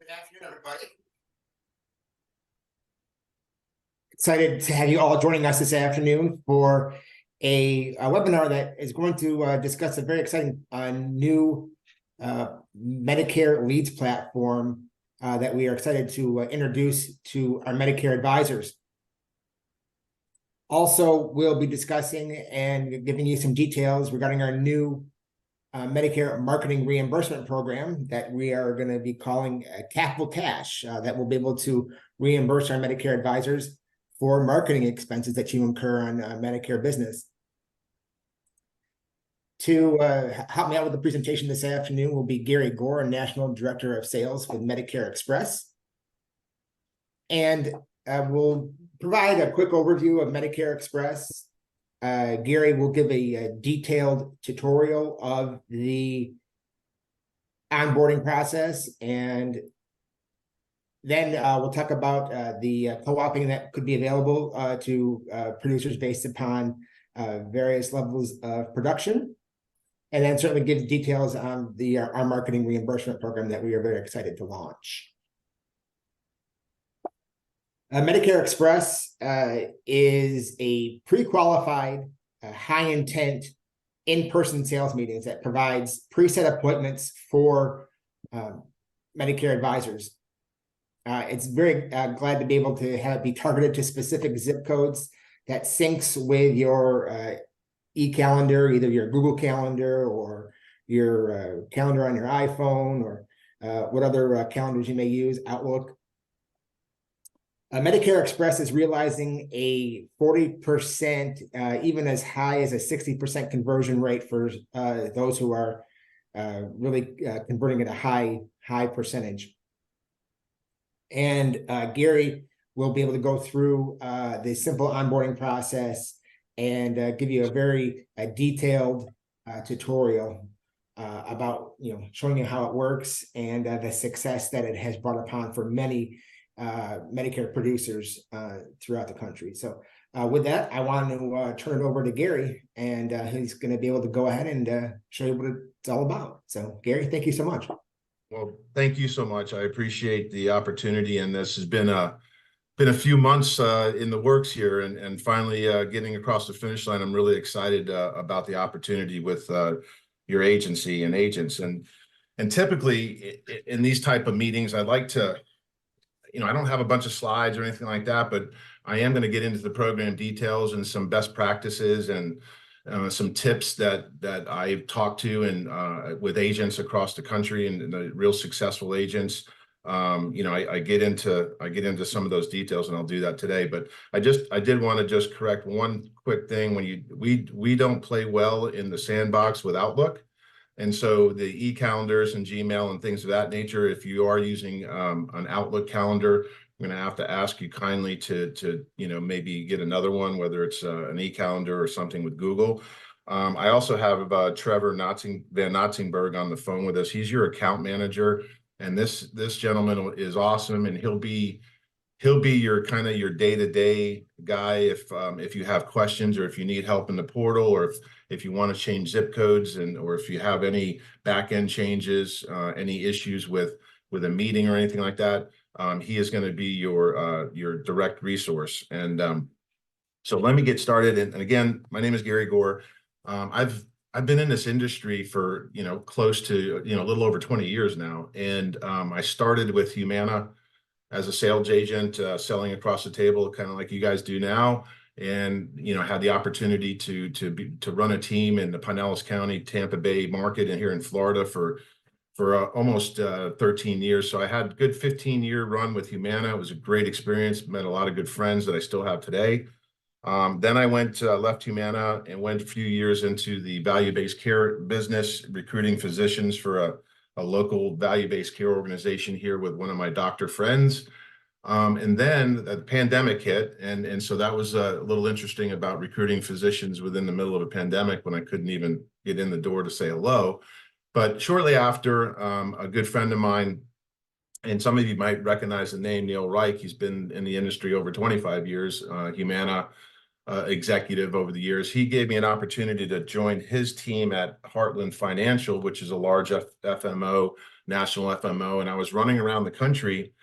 Good afternoon, everybody. Excited to have you all joining us this afternoon for a webinar that is going to discuss a very exciting new Medicare leads platform that we are excited to introduce to our Medicare advisors. Also, we'll be discussing and giving you some details regarding our new Medicare marketing reimbursement program that we are going to be calling KAFL Kash, that will be able to reimburse our Medicare advisors for marketing expenses that you incur on Medicare business. To help me out with the presentation this afternoon will be Gary Gore, National Director of Sales with Medicare Express. And we'll provide a quick overview of Medicare Express. Gary will give a detailed tutorial of the onboarding process, and then we'll talk about the co-oping that could be available to producers based upon various levels of production, and then certainly give details on our marketing reimbursement program that we are very excited to launch. Medicare Express is a pre-qualified, high-intent, in-person sales meetings that provides preset appointments for Medicare advisors. It's very glad to be able to be targeted to specific zip codes that syncs with your e-calendar, either your Google Calendar or your calendar on your iPhone, or what other calendars you may use, Outlook. Medicare Express is realizing a 40%, even as high as a 60% conversion rate for those who are really converting at a high percentage. And Gary will be able to go through the simple onboarding process and give you a very detailed tutorial about showing you how it works and the success that it has brought upon for many Medicare producers throughout the country. So with that, I want to turn it over to Gary, and he's going to be able to go ahead and show you what it's all about. So Gary, thank you so much. Well, thank you so much. I appreciate the opportunity, and this has been a few months in the works here, and finally getting across the finish line. I'm really excited about the opportunity with your agency and agents. And typically in these type of meetings, I like to, I don't have a bunch of slides or anything like that, but I am going to get into the program details and some best practices and some tips that I've talked to and with agents across the country and the real successful agents. I get into some of those details, and I'll do that today. But I did want to just correct one quick thing. We don't play well in the sandbox with Outlook. And so the e-calendars and Gmail and things of that nature, if you are using an Outlook calendar, I'm going to have to ask you kindly to maybe get another one, whether it's an e-calendar or something with Google. I also have Trevor Van Nottingberg on the phone with us. He's your account manager, and this gentleman is awesome, and he'll be your kind of your day-to-day guy if you have questions, or if you need help in the portal, or if you want to change zip codes, or if you have any back-end changes, any issues with a meeting or anything like that. He is going to be your direct resource. And so let me get started. And again, my name is Gary Gore. I've been in this industry for close to a little over 20 years now, and I started with Humana as a sales agent, selling across the table, kind of like you guys do now, and had the opportunity to run a team in the Pinellas County, Tampa Bay market, and here in Florida for almost 13 years. So I had a good 15-year run with Humana. It was a great experience. Met a lot of good friends that I still have today. Then I left Humana and went a few years into the value-based care business, recruiting physicians for a local value-based care organization here with one of my doctor friends. And then the pandemic hit. And so that was a little interesting about recruiting physicians within the middle of a pandemic when I couldn't even get in the door to say hello. But shortly after, a good friend of mine, and some of you might recognize the name, Neil Reich, he's been in the industry over 25 years, Humana executive over the years. He gave me an opportunity to join his team at Heartland Financial, which is a large FMO national FMO, and I was running around the country,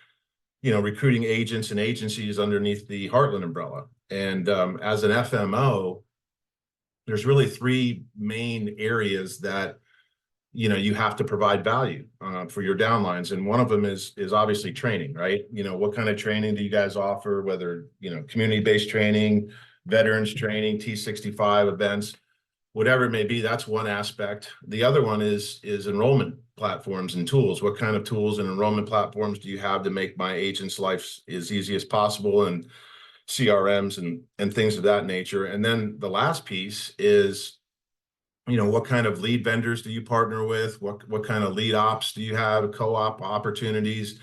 recruiting agents and agencies underneath the Heartland umbrella. And as an FMO, there's really three main areas that you have to provide value for your downlines, and one of them is obviously training, right? What kind of training do you guys offer? Whether community-based training, veterans training, T65 events, whatever it may be. That's one aspect. The other one is enrollment platforms and tools. What kind of tools and enrollment platforms do you have to make my agents' lives as easy as possible, and CRMs and things of that nature. And then the last piece is, what kind of lead vendors do you partner with? What kind of lead ops do you have? Co-op opportunities,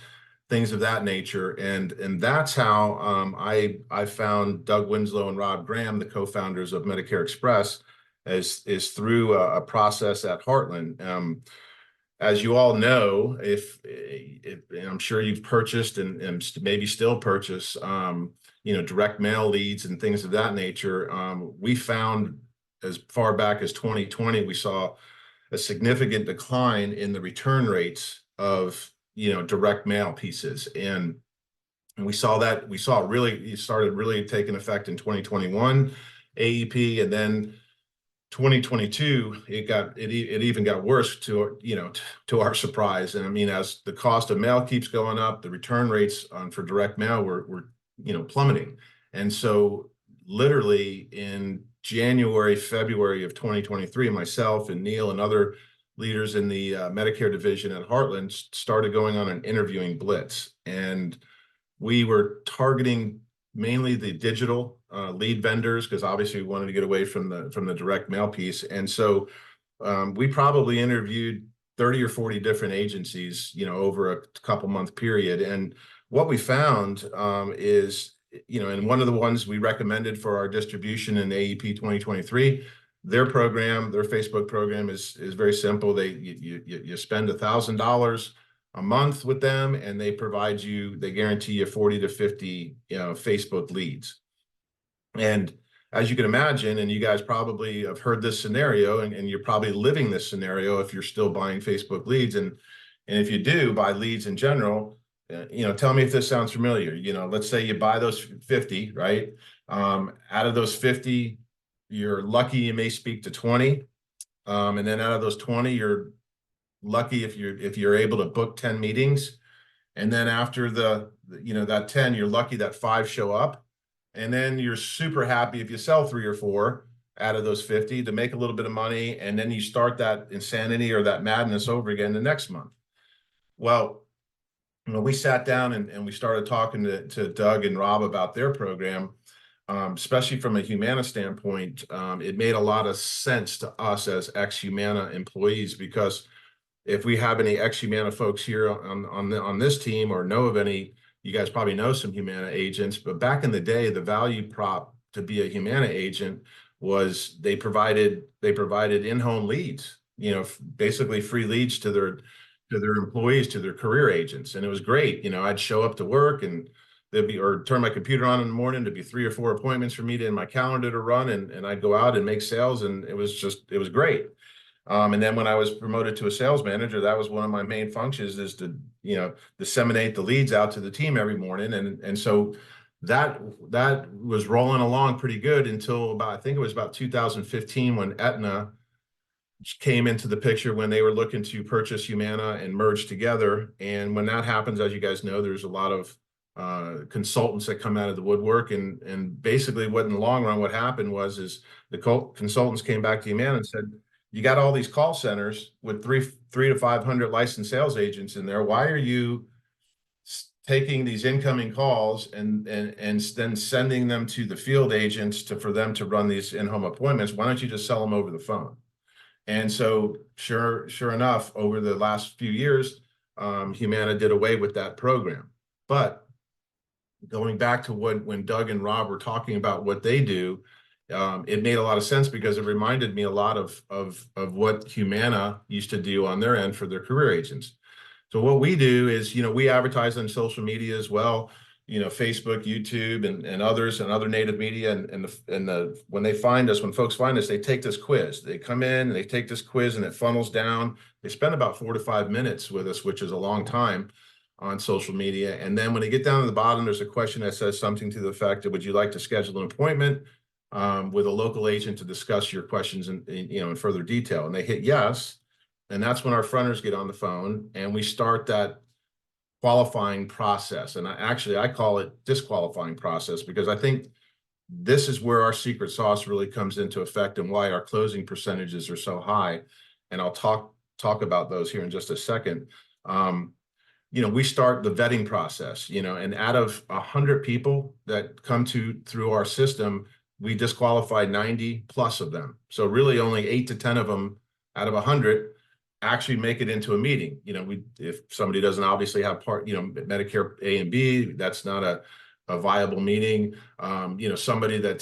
things of that nature. And that's how I found Doug Winslow and Rob Graham, the co-founders of Medicare Express, is through a process at Heartland. As you all know, if and I'm sure you've purchased and maybe still purchase, direct mail leads and things of that nature, we found as far back as 2020, we saw a significant decline in the return rates of direct mail pieces, and we saw it started really taking effect in 2021 AEP, and then 2022 it even got worse to our surprise. And I mean, as the cost of mail keeps going up, the return rates for direct mail were plummeting. And so literally in January, February of 2023, myself and Neil and other leaders in the Medicare division at Heartland started going on an interviewing blitz, and we were targeting mainly the digital lead vendors, because obviously we wanted to get away from the direct mail piece. And so we probably interviewed 30 or 40 different agencies, over a couple month period. And what we found is, and one of the ones we recommended for our distribution in AEP 2023, their Facebook program is very simple. You spend $1,000 a month with them, and they guarantee you 40 to 50 Facebook leads. And as you can imagine, and you guys probably have heard this scenario, and you're probably living this scenario if you're still buying Facebook leads, and if you do buy leads in general, tell me if this sounds familiar. Let's say you buy those 50, right? Out of those 50, you're lucky you may speak to 20, and then out of those 20, you're lucky if you're able to book 10 meetings, and then after that 10, you're lucky that 5 show up, and then you're super happy if you sell 3 or 4 out of those 50 to make a little bit of money, and then you start that insanity or that madness over again the next month. Well, we sat down and we started talking to Doug and Rob about their program, especially from a Humana standpoint. It made a lot of sense to us as ex-Humana employees, because if we have any ex-Humana folks here on this team, or know of any, you guys probably know some Humana agents, but back in the day, the value prop to be a Humana agent was they provided in-home leads, basically free leads to their employees, to their career agents. And it was great. I'd show up to work, and or turn my computer on in the morning, to be 3 or 4 appointments for me in my calendar to run, and I'd go out and make sales, and it was great. And then when I was promoted to a sales manager, that was one of my main functions, is to disseminate the leads out to the team every morning. And so that was rolling along pretty good until I think it was about 2015, when Aetna came into the picture, when they were looking to purchase Humana and merge together. And when that happens, as you guys know, there's a lot of consultants that come out of the woodwork, and basically what in the long run what happened is the consultants came back to Humana and said, you got all these call centers with 300 to 500 licensed sales agents in there. Why are you taking these incoming calls and then sending them to the field agents for them to run these in-home appointments? Why don't you just sell them over the phone? And so sure enough, over the last few years, Humana did away with that program. But going back to when Doug and Rob were talking about what they do, it made a lot of sense, because it reminded me a lot of what Humana used to do on their end for their career agents. So what we do is, we advertise on social media as well, Facebook, YouTube, and others, and other native media. When folks find us, they take this quiz. They come in and they take this quiz, and it funnels down they spend about 4 to 5 minutes with us, which is a long time on social media. And then when they get down to the bottom, there's a question that says something to the effect of, would you like to schedule an appointment with a local agent to discuss your questions in further detail? And they hit yes. And that's when our fronters get on the phone and we start that qualifying process. And I call it disqualifying process, because I think this is where our secret sauce really comes into effect and why our closing percentages are so high. And I'll talk about those here in just a second. We start the vetting process, and out of 100 people that come through our system, we disqualify 90 plus of them. So really only 8 to 10 of them out of 100 actually make it into a meeting. If somebody doesn't obviously have Medicare A and B, that's not a viable meeting. Somebody that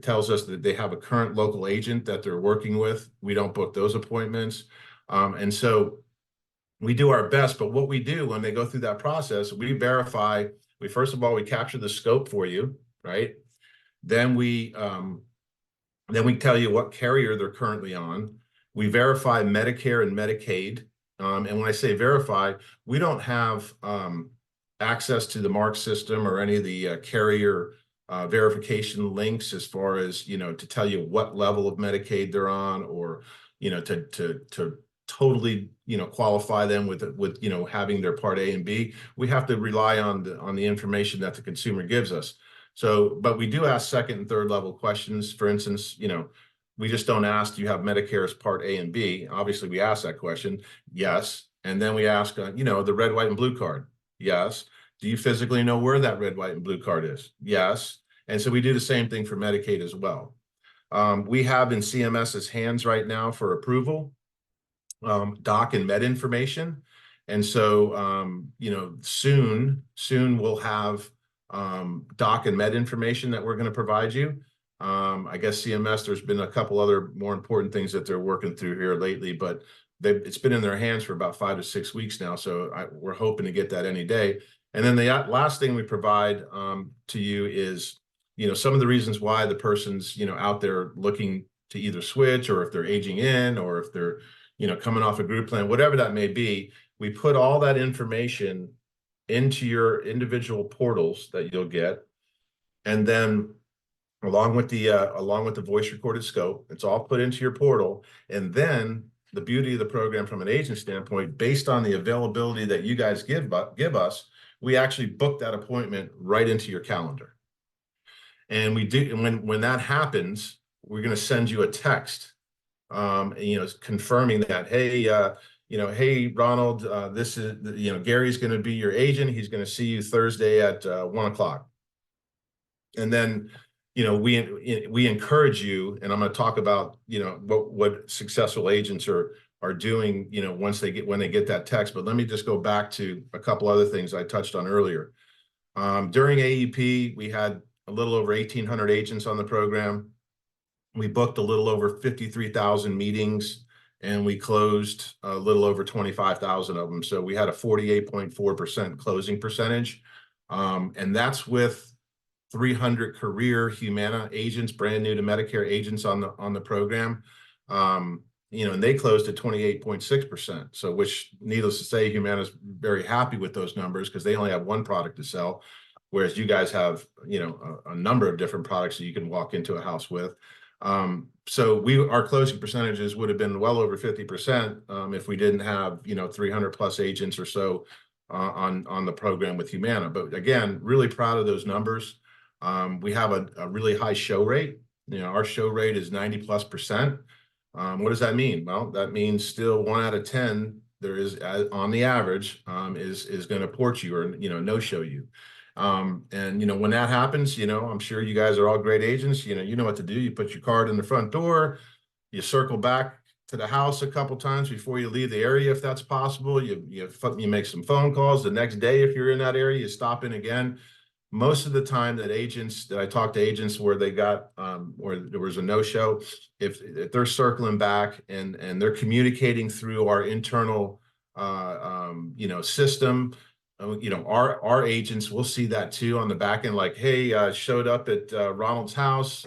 tells us that they have a current local agent that they're working with, we don't book those appointments. And so we do our best, but what we do when they go through that process, we verify, first of all, we capture the scope for you, right? Then we tell you what carrier they're currently on. We verify Medicare and Medicaid. And when I say verify, we don't have access to the MARC system or any of the carrier verification links as far as, to tell you what level of Medicaid they're on, or, to totally, qualify them with having their Part A and B. We have to rely on the information that the consumer gives us. So, but we do ask second and third level questions. For instance, we just don't ask, do you have Medicare's Part A and B? Obviously, we ask that question, yes. And then we ask, the red, white, and blue card, yes. Do you physically know where that red, white, and blue card is? Yes. And so we do the same thing for Medicaid as well. We have in CMS's hands right now for approval, doc and med information. And so, soon we'll have doc and med information that we're going to provide you. I guess CMS, there's been a couple other more important things that they're working through here lately, but it's been in their hands for about 5 to 6 weeks now. So we're hoping to get that any day. And then the last thing we provide to you is, some of the reasons why the person's, out there looking to either switch, or if they're aging in, or if they're, coming off a group plan, whatever that may be. We put all that information into your individual portals that you'll get. And then along with the voice recorded scope, it's all put into your portal. And then the beauty of the program from an agent standpoint, based on the availability that you guys give us, we actually book that appointment right into your calendar. And we do, and when that happens, we're going to send you a text, confirming that, hey, hey, Ronald, this is, Gary's going to be your agent. He's going to see you Thursday at 1 o'clock. And then, we encourage you, and I'm going to talk about, what successful agents are doing, when they get that text. But let me just go back to a couple other things I touched on earlier. During AEP, we had a little over 1,800 agents on the program. We booked a little over 53,000 meetings, and we closed a little over 25,000 of them. So we had a 48.4% closing percentage. And that's with 300 career Humana agents, brand new to Medicare agents on the program. And they closed at 28.6%. So, which, needless to say, Humana is very happy with those numbers, because they only have one product to sell, whereas you guys have, a number of different products that you can walk into a house with. So our closing percentages would have been well over 50% if we didn't have, 300 plus agents or so on the program with Humana. But again, really proud of those numbers. We have a really high show rate. Our show rate is 90+%. What does that mean? Well, that means still 1 out of 10 there is, on the average, is going to port you, or no show you. And when that happens, I'm sure you guys are all great agents. You know what to do. You put your card in the front door, you circle back to the house a couple times before you leave the area, if that's possible. You make some phone calls. The next day, if you're in that area, you stop in again. Most of the time that I talk to agents where they got where there was a no-show, if they're circling back and they're communicating through our internal system, our agents will see that too on the back end, like, hey, showed up at Ronald's house,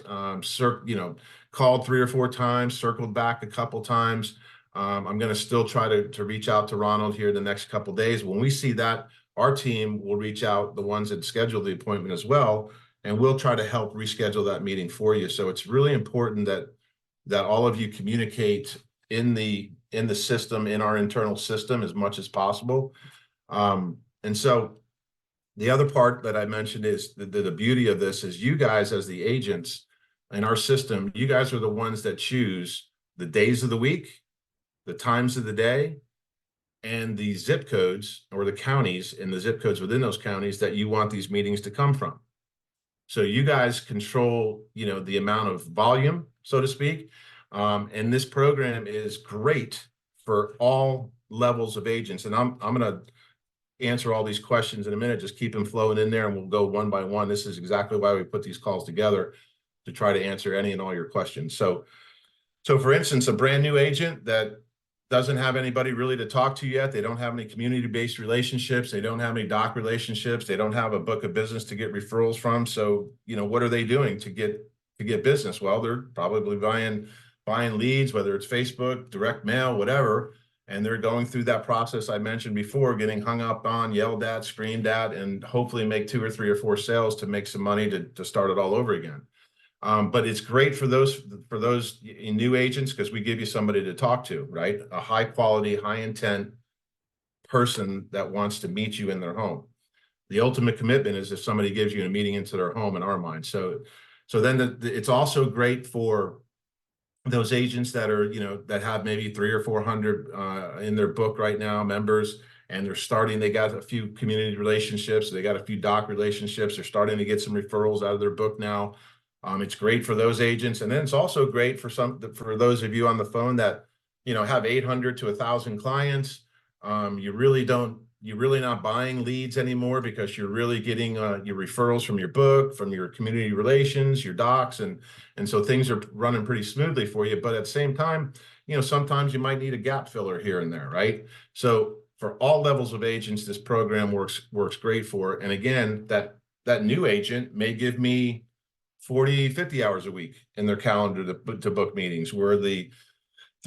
called 3 or 4 times, circled back a couple times. I'm going to still try to reach out to Ronald here the next couple of days. When we see that, our team will reach out, the ones that scheduled the appointment as well, and we'll try to help reschedule that meeting for you. So it's really important that all of you communicate in the system, in our internal system, as much as possible. And so the other part that I mentioned is the beauty of this is you guys, as the agents in our system, you guys are the ones that choose the days of the week, the times of the day, and the zip codes, or the counties and the zip codes within those counties that you want these meetings to come from. So you guys control, the amount of volume, so to speak. And this program is great for all levels of agents. And I'm going to answer all these questions in a minute. Just keep them flowing in there and we'll go one by one. This is exactly why we put these calls together, to try to answer any and all your questions. So for instance, a brand new agent that doesn't have anybody really to talk to yet, they don't have any community-based relationships, they don't have any doc relationships, they don't have a book of business to get referrals from. So, what are they doing to get business? Well, they're probably buying leads, whether it's Facebook, direct mail, whatever. And they're going through that process I mentioned before, getting hung up on, yelled at, screamed at, and hopefully make 2 or 3 or 4 sales to make some money to start it all over again. But it's great for those new agents, because we give you somebody to talk to, right? A high quality, high intent person that wants to meet you in their home. The ultimate commitment is if somebody gives you a meeting into their home, in our mind. So then it's also great for those agents that are, that have maybe 300 or 400 in their book right now, members, and they got a few community relationships, they got a few doc relationships, they're starting to get some referrals out of their book now. It's great for those agents. And then it's also great for those of you on the phone that, have 800 to 1,000 clients. You're really not buying leads anymore, because you're really getting your referrals from your book, from your community relations, your docs. And so things are running pretty smoothly for you. But at the same time, sometimes you might need a gap filler here and there, right? So for all levels of agents, this program works great for. And again, that new agent may give me 40, 50 hours a week in their calendar to book meetings, where the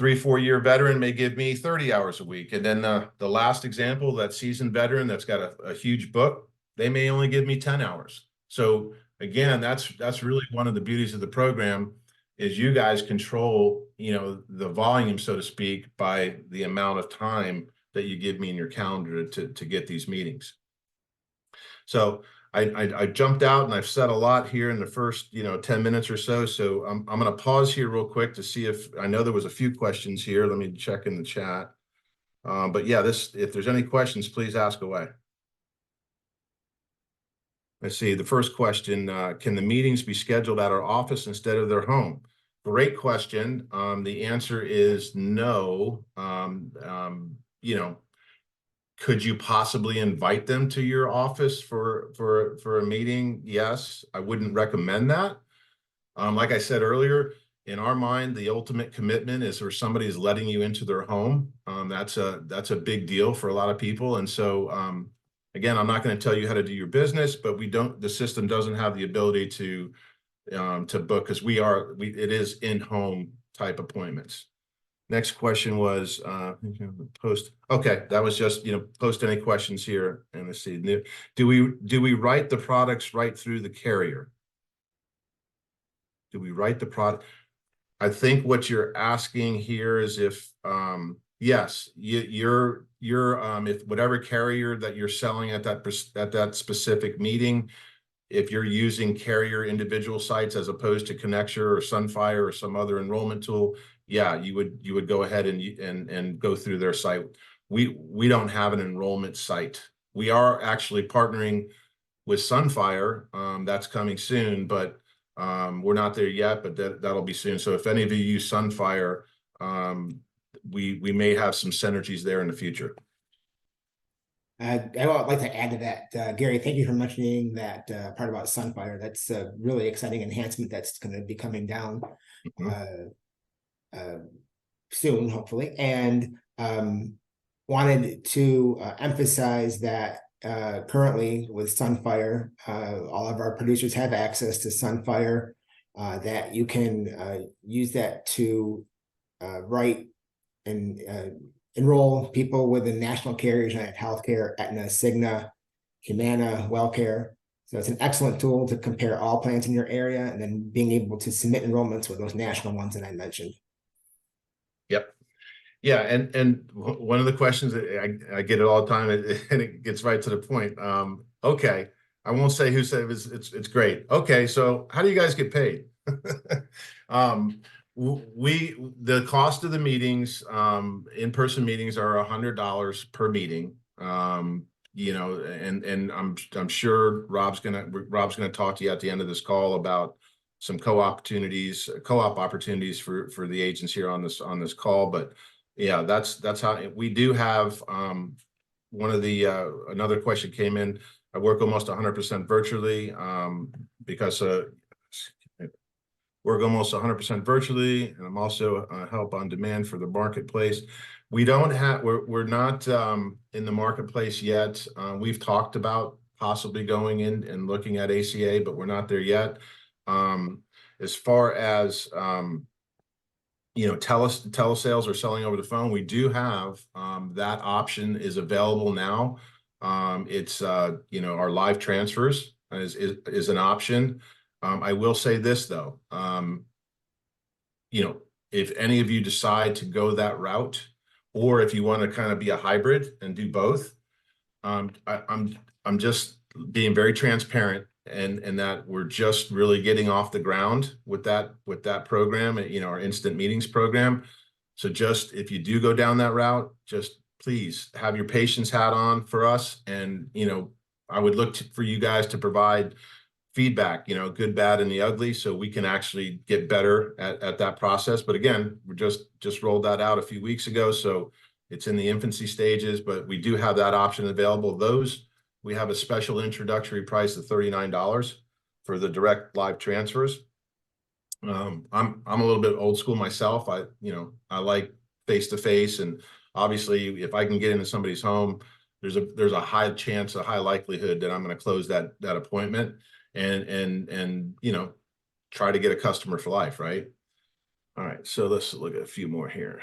3-4 year veteran may give me 30 hours a week. And then the last example, that seasoned veteran that's got a huge book, they may only give me 10 hours. So again, that's really one of the beauties of the program, is you guys control, the volume, so to speak, by the amount of time that you give me in your calendar to get these meetings. So I jumped out and I've said a lot here in the first 10 minutes or so. So I'm going to pause here real quick to see if I know there was a few questions here. Let me check in the chat. But yeah, if there's any questions, please ask away. Let's see. The first question: can the meetings be scheduled at our office instead of their home? Great question. The answer is no. Could you possibly invite them to your office for a meeting? Yes, I wouldn't recommend that. Like I said earlier, in our mind, the ultimate commitment is where somebody is letting you into their home. That's a big deal for a lot of people. And so, again, I'm not going to tell you how to do your business, but the system doesn't have the ability to book, because it is in-home type appointments. Next question was post. Okay, that was just post any questions here, and let's see. Do we write the products right through the carrier? Do we write the product? I think what you're asking here is if yes, you're if whatever carrier that you're selling at that specific meeting, if you're using carrier individual sites as opposed to Connexure or Sunfire or some other enrollment tool, yeah, you would go ahead and go through their site. We don't have an enrollment site. We are actually partnering with Sunfire. That's coming soon, but we're not there yet, but that'll be soon. So if any of you use Sunfire, we may have some synergies there in the future. I would like to add to that, Gary, thank you for mentioning that part about Sunfire. That's a really exciting enhancement that's going to be coming down soon, hopefully. And wanted to emphasize that currently with Sunfire, all of our producers have access to Sunfire, that you can use that to write and enroll people with the national carriers like healthcare, Aetna, Cigna, Humana, WellCare. So it's an excellent tool to compare all plans in your area and then being able to submit enrollments with those national ones that I mentioned. Yep. Yeah, and one of the questions that I get it all the time, and it gets right to the point. Okay, I won't say who said it's great. Okay, so how do you guys get paid? The cost of the meetings, in-person meetings, are $100 per meeting. You know, and I'm sure Rob's gonna talk to you at the end of this call about some co-op opportunities for the agents here on this call. But yeah, that's how we do have. One of the another question came in. I work almost 100% virtually because work almost 100% virtually, and I'm also help on demand for the marketplace. We're not in the marketplace yet. We've talked about possibly going in and looking at ACA, but we're not there yet. As far as you know, telesales or selling over the phone, we do have that option is available now. It's you know, our live transfers is an option. I will say this though, you know, if any of you decide to go that route, or if you want to kind of be a hybrid and do both, I'm just being very transparent, and that we're just really getting off the ground with that program, you know, our instant meetings program. So just if you do go down that route, just please have your patience hat on for us, and you know, I would look for you guys to provide feedback, you know, good, bad, and the ugly, so we can actually get better at that process. But again, we just rolled that out a few weeks ago, so it's in the infancy stages, but we do have that option available. We have a special introductory price of $39 for the direct live transfers. I'm a little bit old school myself. I like face to face, and obviously, if I can get into somebody's home, there's a high chance, a high likelihood that I'm going to close that appointment, and you know, try to get a customer for life, right? All right, so let's look at a few more here.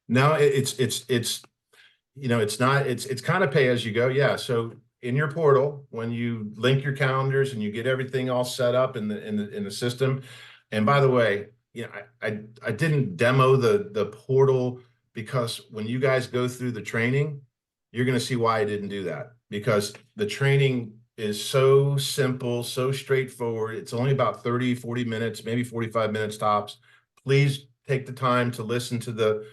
Now it's you know, it's kind of pay as you go. Yeah, so in your portal, when you link your calendars and you get everything all set up in the system. And by the way, you know, I didn't demo the portal because when you guys go through the training, you're going to see why I didn't do that, because the training is so simple, so straightforward. It's only about 30-40 minutes, maybe 45 minutes tops. Please take the time to listen to the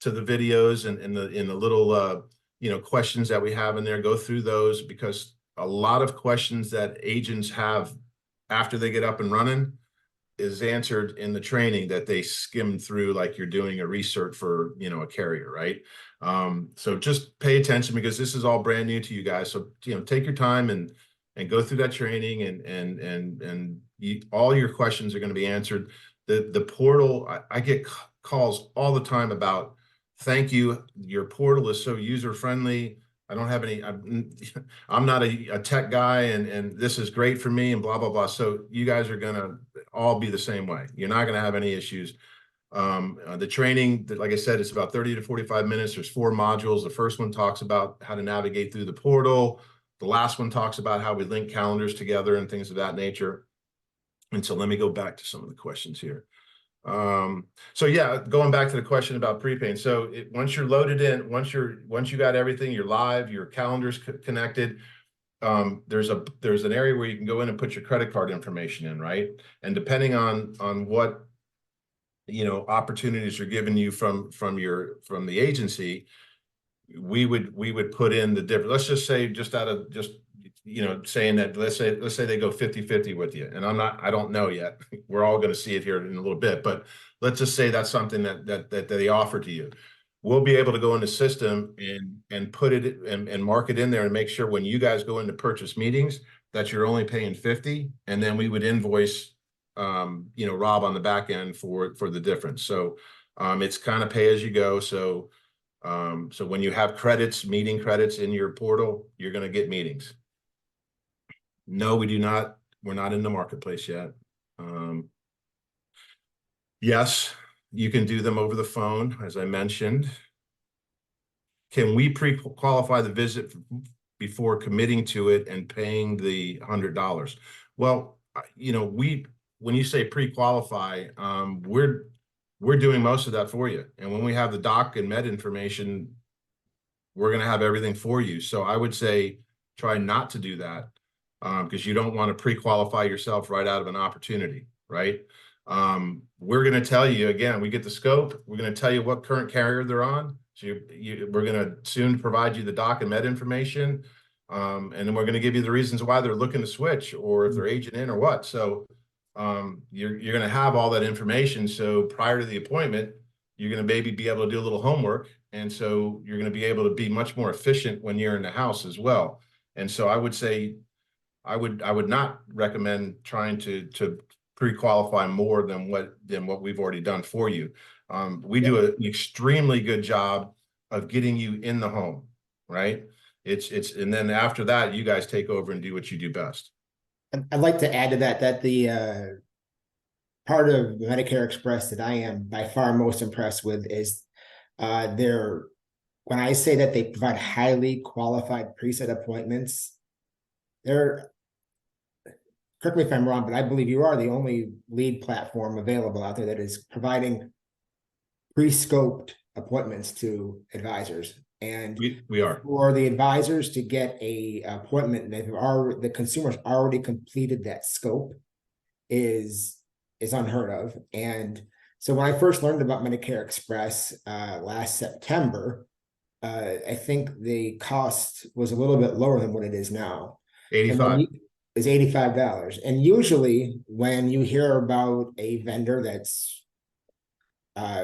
videos and in the little you know, questions that we have in there. Go through those, because a lot of questions that agents have after they get up and running is answered in the training that they skim through like you're doing a research for, you know, a carrier, right? So just pay attention, because this is all brand new to you guys. So, you know, take your time and go through that training, and all your questions are going to be answered. The portal, I get calls all the time about, thank you, your portal is so user friendly. I don't have any, I'm not a tech guy, and this is great for me, and blah, blah, blah. So you guys are going to all be the same way. You're not going to have any issues. The training, like I said, it's about 30 to 45 minutes. There's 4 modules. The first one talks about how to navigate through the portal. The last one talks about how we link calendars together and things of that nature. And so let me go back to some of the questions here. So yeah, going back to the question about prepaying. So once you're loaded in, once you got everything, you're live, your calendar's connected. There's an area where you can go in and put your credit card information in, right? And depending on what, you know, opportunities are given you from the agency, we would put in the different. Let's just say, you know, saying that, let's say they go 50-50 with you, and I don't know yet. We're all going to see it here in a little bit, but let's just say that's something that they offer to you. We'll be able to go in the system and put it and mark it in there, and make sure when you guys go into purchase meetings that you're only paying 50, and then we would invoice you know, Rob on the back end for the difference. So it's kind of pay as you go. So so when you have meeting credits in your portal, you're going to get meetings. No, we do not. We're not in the marketplace yet. Yes, You can do them over the phone, as I mentioned. Can we pre-qualify the visit before committing to it and paying the $100? Well, when you say pre-qualify, we're doing most of that for you. And when we have the doc and med information, we're going to have everything for you. So I would say try not to do that, because you don't want to pre-qualify yourself right out of an opportunity, right? We're going to tell you, again, we get the scope. We're going to tell you what current carrier they're on. So we're going to soon provide you the doc and med information. And then we're going to give you the reasons why they're looking to switch, or if they're aging in or what. So you're going to have all that information. So prior to the appointment, you're going to maybe be able to do a little homework. And so you're going to be able to be much more efficient when you're in the house as well. And so I would say, I would not recommend trying to pre-qualify more than what we've already done for you. We do an extremely good job of getting you in the home, right? And then after that, you guys take over and do what you do best. I'd like to add to that the part of Medicare Express that I am by far most impressed with is when I say that they provide highly qualified preset appointments, correct me if I'm wrong, but I believe you are the only lead platform available out there that is providing pre-scoped appointments to advisors. And we are. For the advisors to get a appointment, the consumer's already completed that scope is unheard of. And so when I first learned about Medicare Express last September, I think the cost was a little bit lower than what it is now. $85. Is $85. And usually when you hear about a vendor that's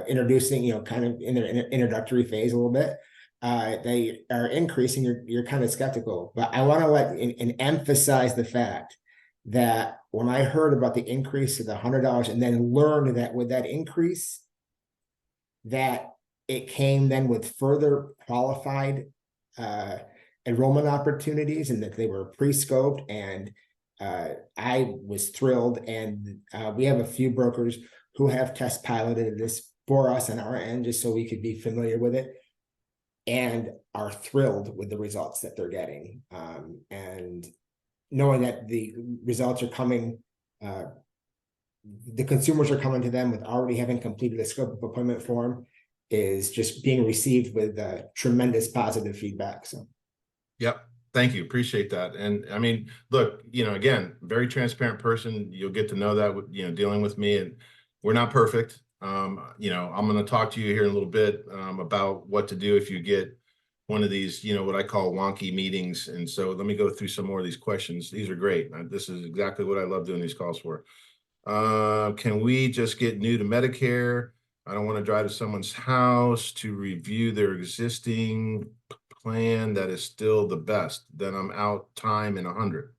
introducing, kind of in their introductory phase a little bit, they are increasing, you're kind of skeptical. But I want to and emphasize the fact that when I heard about the increase of the $100 and then learned that with that increase, that it came then with further qualified enrollment opportunities, and that they were pre-scoped, and I was thrilled. And we have a few brokers who have test piloted this for us on our end, just so we could be familiar with it, and are thrilled with the results that they're getting. And knowing that the results are coming, the consumers are coming to them with already having completed a scope of appointment form, is just being received with tremendous positive feedback. So, yep. Thank you. Appreciate that. And I mean, look, again, very transparent person. You'll get to know that, dealing with me, and we're not perfect. I'm going to talk to you here in a little bit about what to do if you get one of these, what I call wonky meetings. And so let me go through some more of these questions. These are great. This is exactly what I love doing these calls for. Can we just get new to Medicare? I don't want to drive to someone's house to review their existing plan that is still the best. Then I'm out time in 100.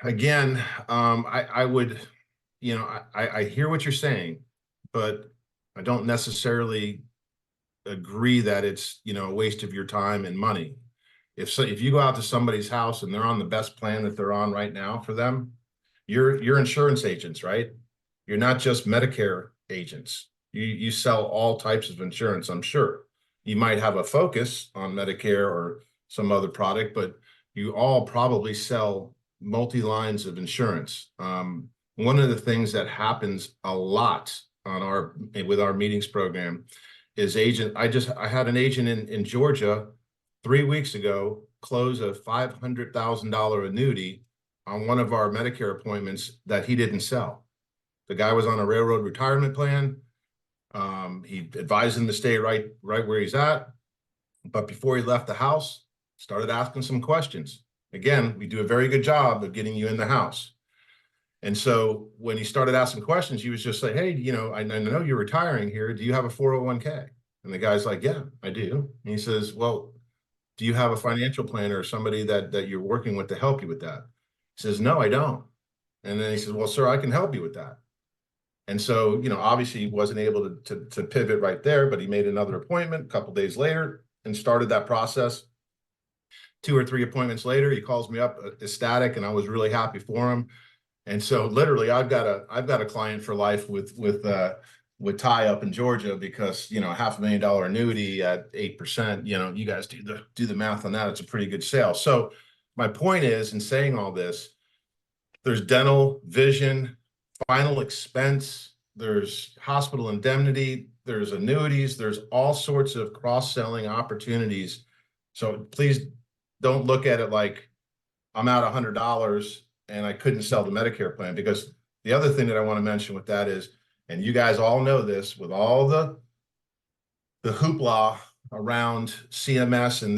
Again, I would, I hear what you're saying, but I don't necessarily agree that it's, a waste of your time and money. If you go out to somebody's house and they're on the best plan that they're on right now for them, you're insurance agents, right? You're not just Medicare agents. You sell all types of insurance, I'm sure. You might have a focus on Medicare or some other product, but you all probably sell multi-lines of insurance. One of the things that happens a lot with our meetings program is I had an agent in Georgia 3 weeks ago close a $500,000 annuity on one of our Medicare appointments that he didn't sell. The guy was on a railroad retirement plan. He advised him to stay right where he's at. But before he left the house, started asking some questions. Again, we do a very good job of getting you in the house. And so when he started asking questions, he was just like, hey, I know you're retiring here. Do you have a 401k? And the guy's like, yeah, I do. And he says, well, do you have a financial planner or somebody that you're working with to help you with that? He says, no, I don't. And then he says, well, sir, I can help you with that. And so, obviously he wasn't able to pivot right there, but he made another appointment a couple days later and started that process. 2 or 3 appointments later, he calls me up ecstatic, and I was really happy for him. And so literally I've got a client for life with Ty up in Georgia, because, you know, $500,000 annuity at 8%, you know, you guys do the math on that. It's a pretty good sale. So my point is, in saying all this, there's dental, vision, final expense, there's hospital indemnity, there's annuities, there's all sorts of cross-selling opportunities. So please don't look at it like I'm out $100 and I couldn't sell the Medicare plan, because the other thing that I want to mention with that is, and you guys all know this, with all the hoopla around CMS and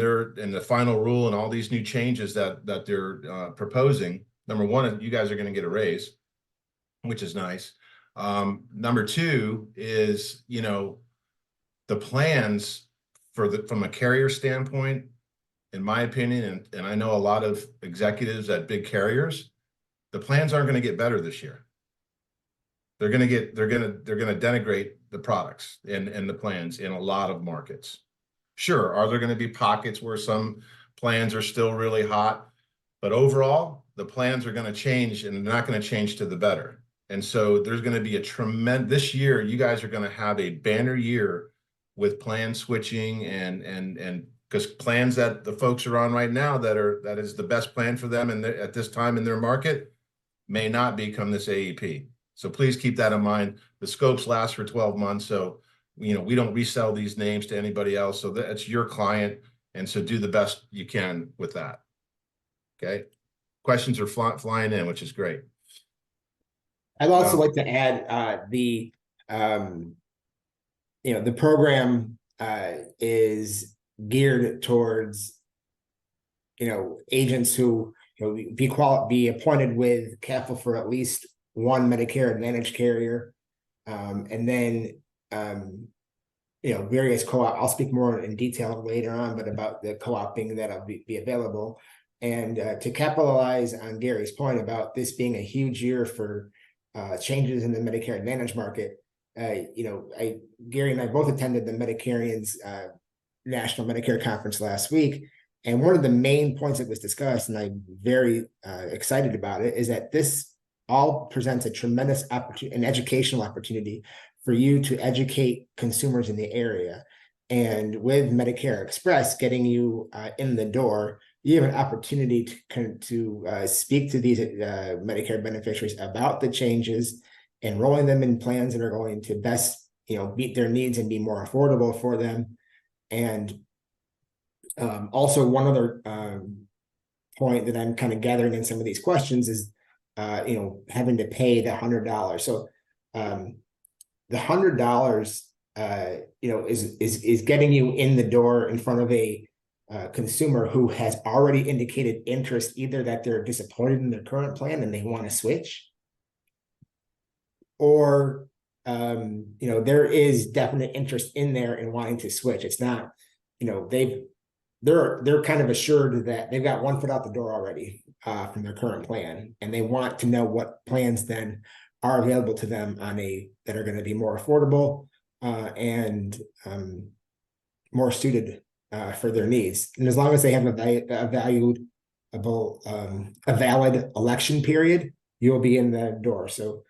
the final rule and all these new changes that they're proposing. Number one, you guys are going to get a raise, which is nice. Number two is, you know, the plans from a carrier standpoint, in my opinion, and I know a lot of executives at big carriers, the plans aren't going to get better this year. They're going to denigrate the products and the plans in a lot of markets. Sure, are there going to be pockets where some plans are still really hot, but overall, the plans are going to change, and they're not going to change to the better. And so there's going to be a tremendous, this year, you guys are going to have a banner year with plan switching, and because plans that the folks are on right now that is the best plan for them and at this time in their market may not become this AEP. So please keep that in mind. The scopes last for 12 months. So, you know, we don't resell these names to anybody else. So that's your client. And so do the best you can with that. Okay. Questions are flying in, which is great. I'd also like to add you know, the program is geared towards, you know, agents who, you know, be appointed with KAFL for at least one Medicare Advantage carrier, and then you know, various co-op. I'll speak more in detail later on, but about the co-oping that'll be available. And to capitalize on Gary's point about this being a huge year for changes in the Medicare Advantage market, you know, Gary and I both attended the Medicarians National Medicare Conference last week. And one of the main points that was discussed, and I'm very excited about it, is that this all presents a tremendous opportunity, an educational opportunity for you to educate consumers in the area. And with Medicare Express getting you in the door, you have an opportunity to speak to these Medicare beneficiaries about the changes, enrolling them in plans that are going to best, you know, meet their needs and be more affordable for them. And also one other point that I'm kind of gathering in some of these questions is, you know, having to pay the $100. So the $100, you know, is getting you in the door in front of a consumer who has already indicated interest, either that they're disappointed in their current plan and they want to switch, or you know, there is definite interest in there in wanting to switch. It's not, you know, they're kind of assured that they've got one foot out the door already from their current plan, and they want to know what plans then are available to them that are going to be more affordable and more suited for their needs. And as long as they have a valid election period, you will be in the door. So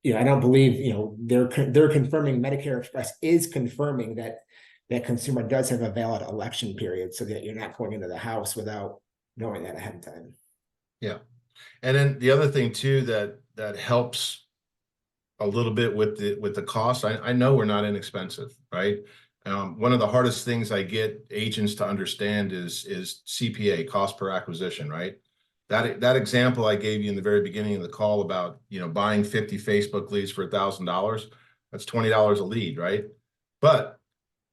you know, I don't believe, you know, they're confirming, Medicare Express is confirming that consumer does have a valid election period, so that you're not going into the house without knowing that ahead of time. Yeah. And then the other thing too, that helps a little bit with the cost. I know we're not inexpensive, right? One of the hardest things I get agents to understand is CPA, cost per acquisition, right? That example I gave you in the very beginning of the call about, you know, buying 50 Facebook leads for $1,000, that's $20 a lead, right? But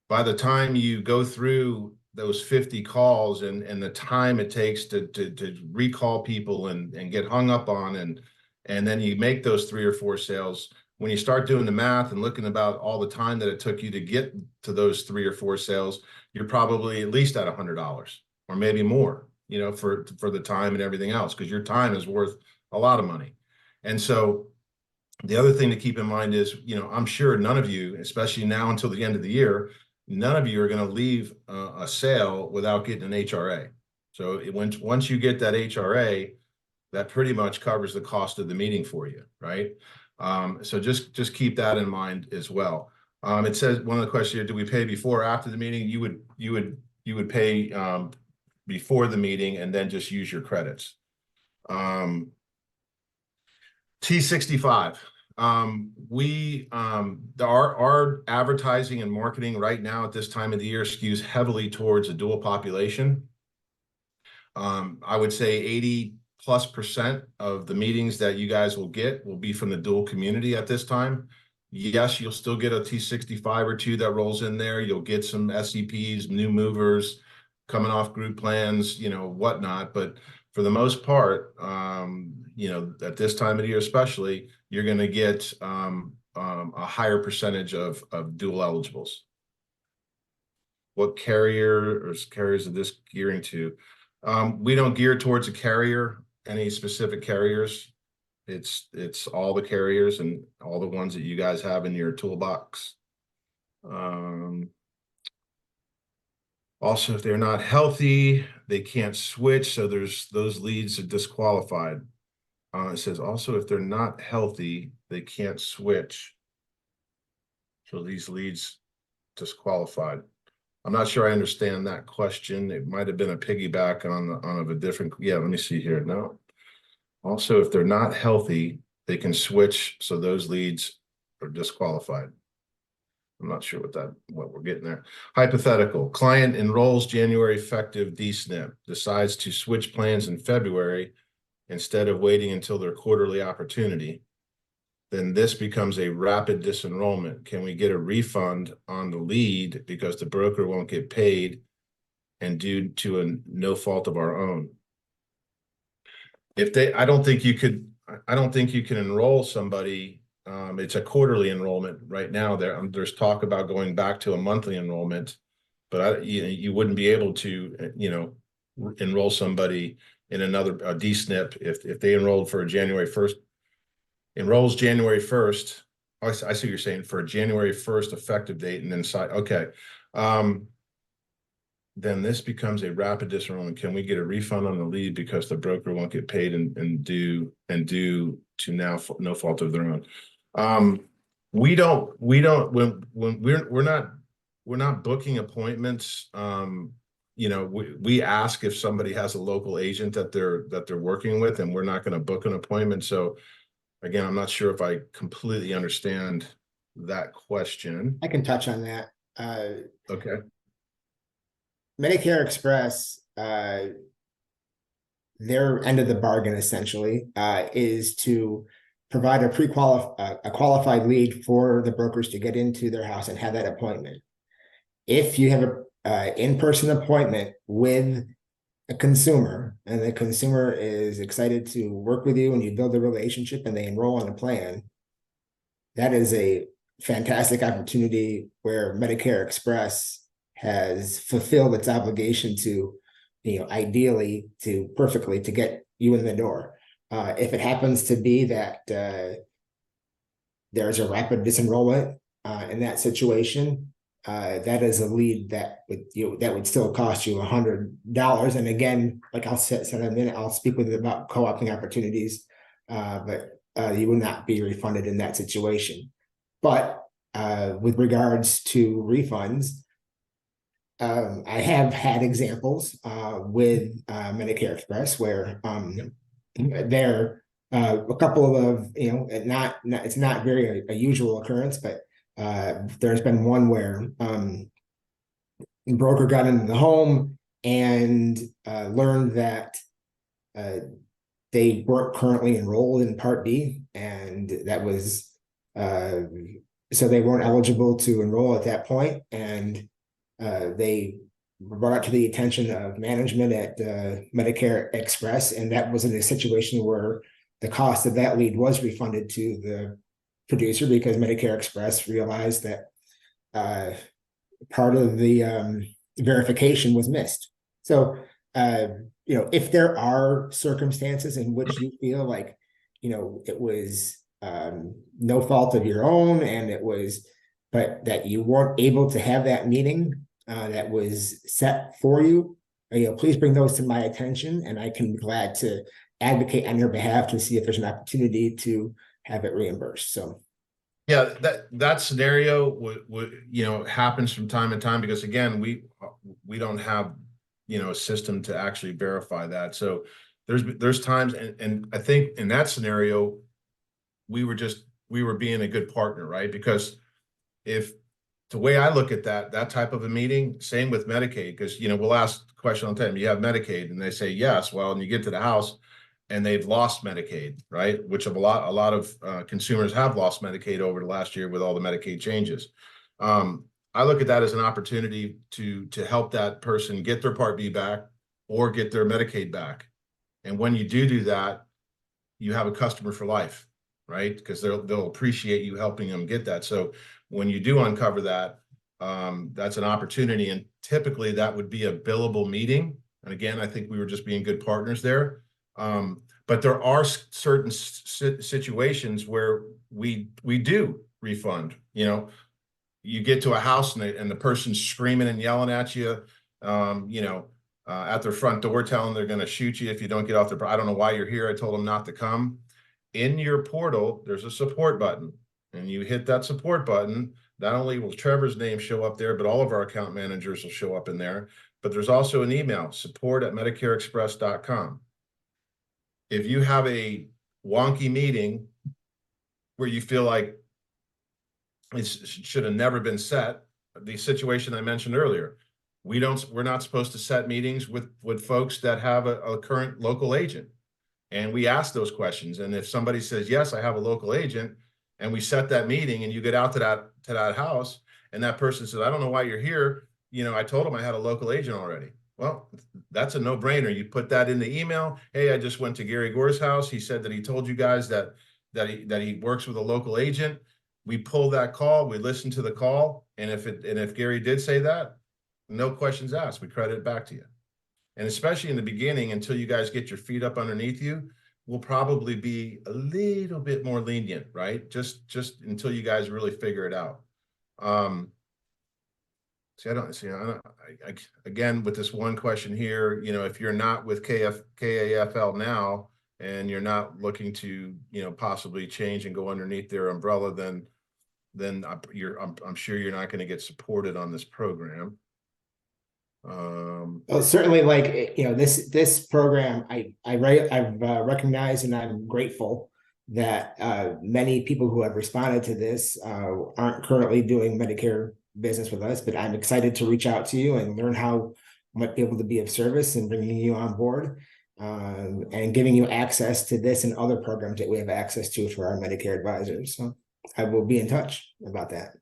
by the time you go through those 50 calls and the time it takes to recall people and get hung up on, and then you make those 3 or 4 sales, when you start doing the math and looking about all the time that it took you to get to those 3 or 4 sales, you're probably at least at $100 or maybe more, you know, for the time and everything else, because your time is worth a lot of money. And so the other thing to keep in mind is, you know, I'm sure none of you, especially now until the end of the year, none of you are going to leave a sale without getting an HRA. So once you get that HRA, that pretty much covers the cost of the meeting for you, right? So just keep that in mind as well. It says, one of the questions here, do we pay before or after the meeting? You would pay before the meeting and then just use your credits. T65. Our advertising and marketing right now at this time of the year skews heavily towards a dual population. I would say 80+% of the meetings that you guys will get will be from the dual community at this time. Yes, you'll still get a T65 or two that rolls in there. You'll get some SEPs, new movers, coming off group plans, whatnot. But for the most part, at this time of the year especially, you're going to get a higher percentage of dual eligibles. What carriers are this gearing to? We don't gear towards a carrier, any specific carriers. It's all the carriers and all the ones that you guys have in your toolbox. Also, if they're not healthy, they can't switch. So those leads are disqualified. It says also, if they're not healthy, they can't switch. So these leads disqualified. I'm not sure I understand that question. It might have been a piggyback on a different. Yeah, let me see here. No. Also, if they're not healthy, they can switch. So those leads are disqualified. I'm not sure what we're getting there. Hypothetical: client enrolls January effective DSNP, decides to switch plans in February instead of waiting until their quarterly opportunity. Then this becomes a rapid disenrollment. Can we get a refund on the lead because the broker won't get paid and due to no fault of our own? I don't think you can enroll somebody. It's a quarterly enrollment right now. There's talk about going back to a monthly enrollment, but you wouldn't be able to, enroll somebody in another DSNP if they enrolled for a January 1st. Enrolls January 1st. I see what you're saying, for a January 1st effective date, and then okay. Then this becomes a rapid disenrollment. Can we get a refund on the lead because the broker won't get paid and due to now no fault of their own? We're not booking appointments. We ask if somebody has a local agent that they're working with, and we're not going to book an appointment. So again, I'm not sure if I completely understand that question. I can touch on that. Okay. Medicare Express, their end of the bargain essentially is to provide a qualified lead for the brokers to get into their house and have that appointment. If you have a in-person appointment with a consumer and the consumer is excited to work with you and you build a relationship and they enroll on a plan, that is a fantastic opportunity where Medicare Express has fulfilled its obligation to, ideally perfectly to get you in the door. If it happens to be that there's a rapid disenrollment in that situation, that is a lead that would still cost you $100. And again, like I'll said in a minute, I'll speak with you about co-opting opportunities, but you will not be refunded in that situation. But with regards to refunds, I have had examples with Medicare Express where there a couple of it's not very a usual occurrence, but there's been one where the broker got into the home and learned that they weren't currently enrolled in Part B, and that was so they weren't eligible to enroll at that point, and they brought it to the attention of management at Medicare Express, and that was in a situation where the cost of that lead was refunded to the producer because Medicare Express realized that part of the verification was missed. So, if there are circumstances in which you feel like, it was no fault of your own and but that you weren't able to have that meeting that was set for you, please bring those to my attention, and I can be glad to advocate on your behalf to see if there's an opportunity to have it reimbursed. So yeah, that scenario would happens from time to time, because again, we don't have a system to actually verify that. So there's times, and I think in that scenario we were being a good partner, right? Because if the way I look at that type of a meeting, same with Medicaid, because we'll ask the question all the time, you have Medicaid, and they say yes. Well, and you get to the house and they've lost Medicaid, right? Which a lot of consumers have lost Medicaid over the last year with all the Medicaid changes. I look at that as an opportunity to help that person get their Part B back or get their Medicaid back. And when you do that, you have a customer for life, right? Because they'll appreciate you helping them get that. So when you do uncover that, that's an opportunity, and typically that would be a billable meeting. And again, I think we were just being good partners there. But there are certain situations where we do refund. You get to a house and the person's screaming and yelling at you, at their front door, telling they're going to shoot you if you don't get off I don't know why you're here. I told them not to come. In your portal, there's a support button, and you hit that support button. Not only will Trevor's name show up there, but all of our account managers will show up in there. But there's also an email, support@medicareexpress.com. If you have a wonky meeting where you feel like it should have never been set, the situation I mentioned earlier, we're not supposed to set meetings with folks that have a current local agent. And we ask those questions. And if somebody says, yes, I have a local agent, and we set that meeting, and you get out to that house, and that person says, I don't know why you're here. I told them I had a local agent already. Well, that's a no-brainer. You put that in the email. Hey, I just went to Gary Gore's house. He said that he told you guys that he works with a local agent. We pull that call, we listen to the call, and if Gary did say that, no questions asked, we credit it back to you. And especially in the beginning, until you guys get your feet up underneath you, we'll probably be a little bit more lenient, right? Just until you guys really figure it out. Again, with this one question here, if you're not with KAFL now, and you're not looking to, possibly change and go underneath their umbrella, then I'm sure you're not going to get supported on this program. well, certainly, like, this program, I've recognized, and I'm grateful that many people who have responded to this aren't currently doing Medicare business with us, but I'm excited to reach out to you and learn how I might be able to be of service and bringing you on board, and giving you access to this and other programs that we have access to for our Medicare advisors. So I will be in touch about that.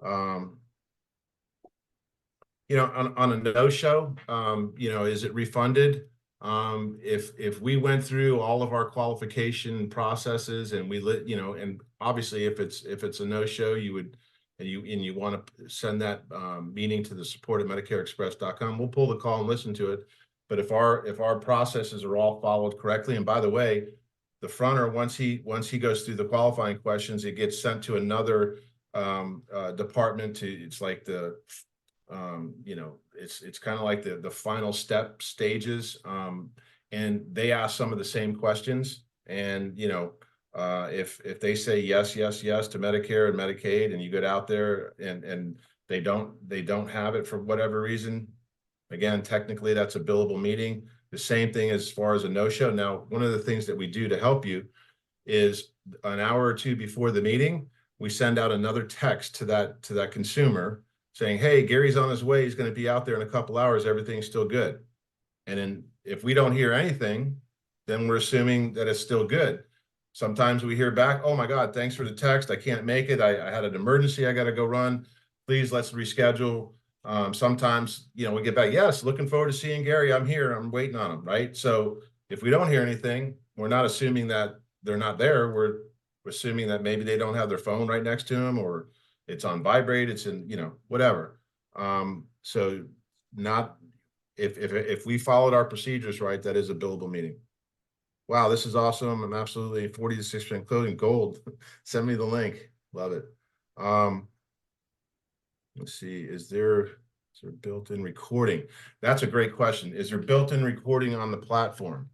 On a no-show, is it refunded? If we went through all of our qualification processes and and obviously if it's a no-show, and you want to send that meeting to the support@medicareexpress.com, we'll pull the call and listen to it. But if our processes are all followed correctly, and by the way, the fronter, once he goes through the qualifying questions, it gets sent to another department it's like the it's kind of like the final stages, and they ask some of the same questions, and if they say yes to Medicare and Medicaid, and you get out there and they don't have it for whatever reason, again, technically that's a billable meeting. The same thing as far as a no-show. Now, one of the things that we do to help you is an hour or two before the meeting, we send out another text to that consumer saying, hey, Gary's on his way. He's going to be out there in a couple hours. Everything's still good. And then if we don't hear anything, then we're assuming that it's still good. Sometimes we hear back, oh my God, thanks for the text. I can't make it. I had an emergency. I got to go run. Please, let's reschedule. Sometimes, we get back, yes, looking forward to seeing Gary. I'm here. I'm waiting on him, right? So if we don't hear anything, we're not assuming that they're not there. We're assuming that maybe they don't have their phone right next to them, or it's on vibrate, it's in, whatever. So not, if we followed our procedures right, that is a billable meeting. Wow, this is awesome. I'm absolutely 40 to 6% clothing gold. Send me the link. Love it. Let's see, is there built-in recording? That's a great question. Is there built-in recording on the platform?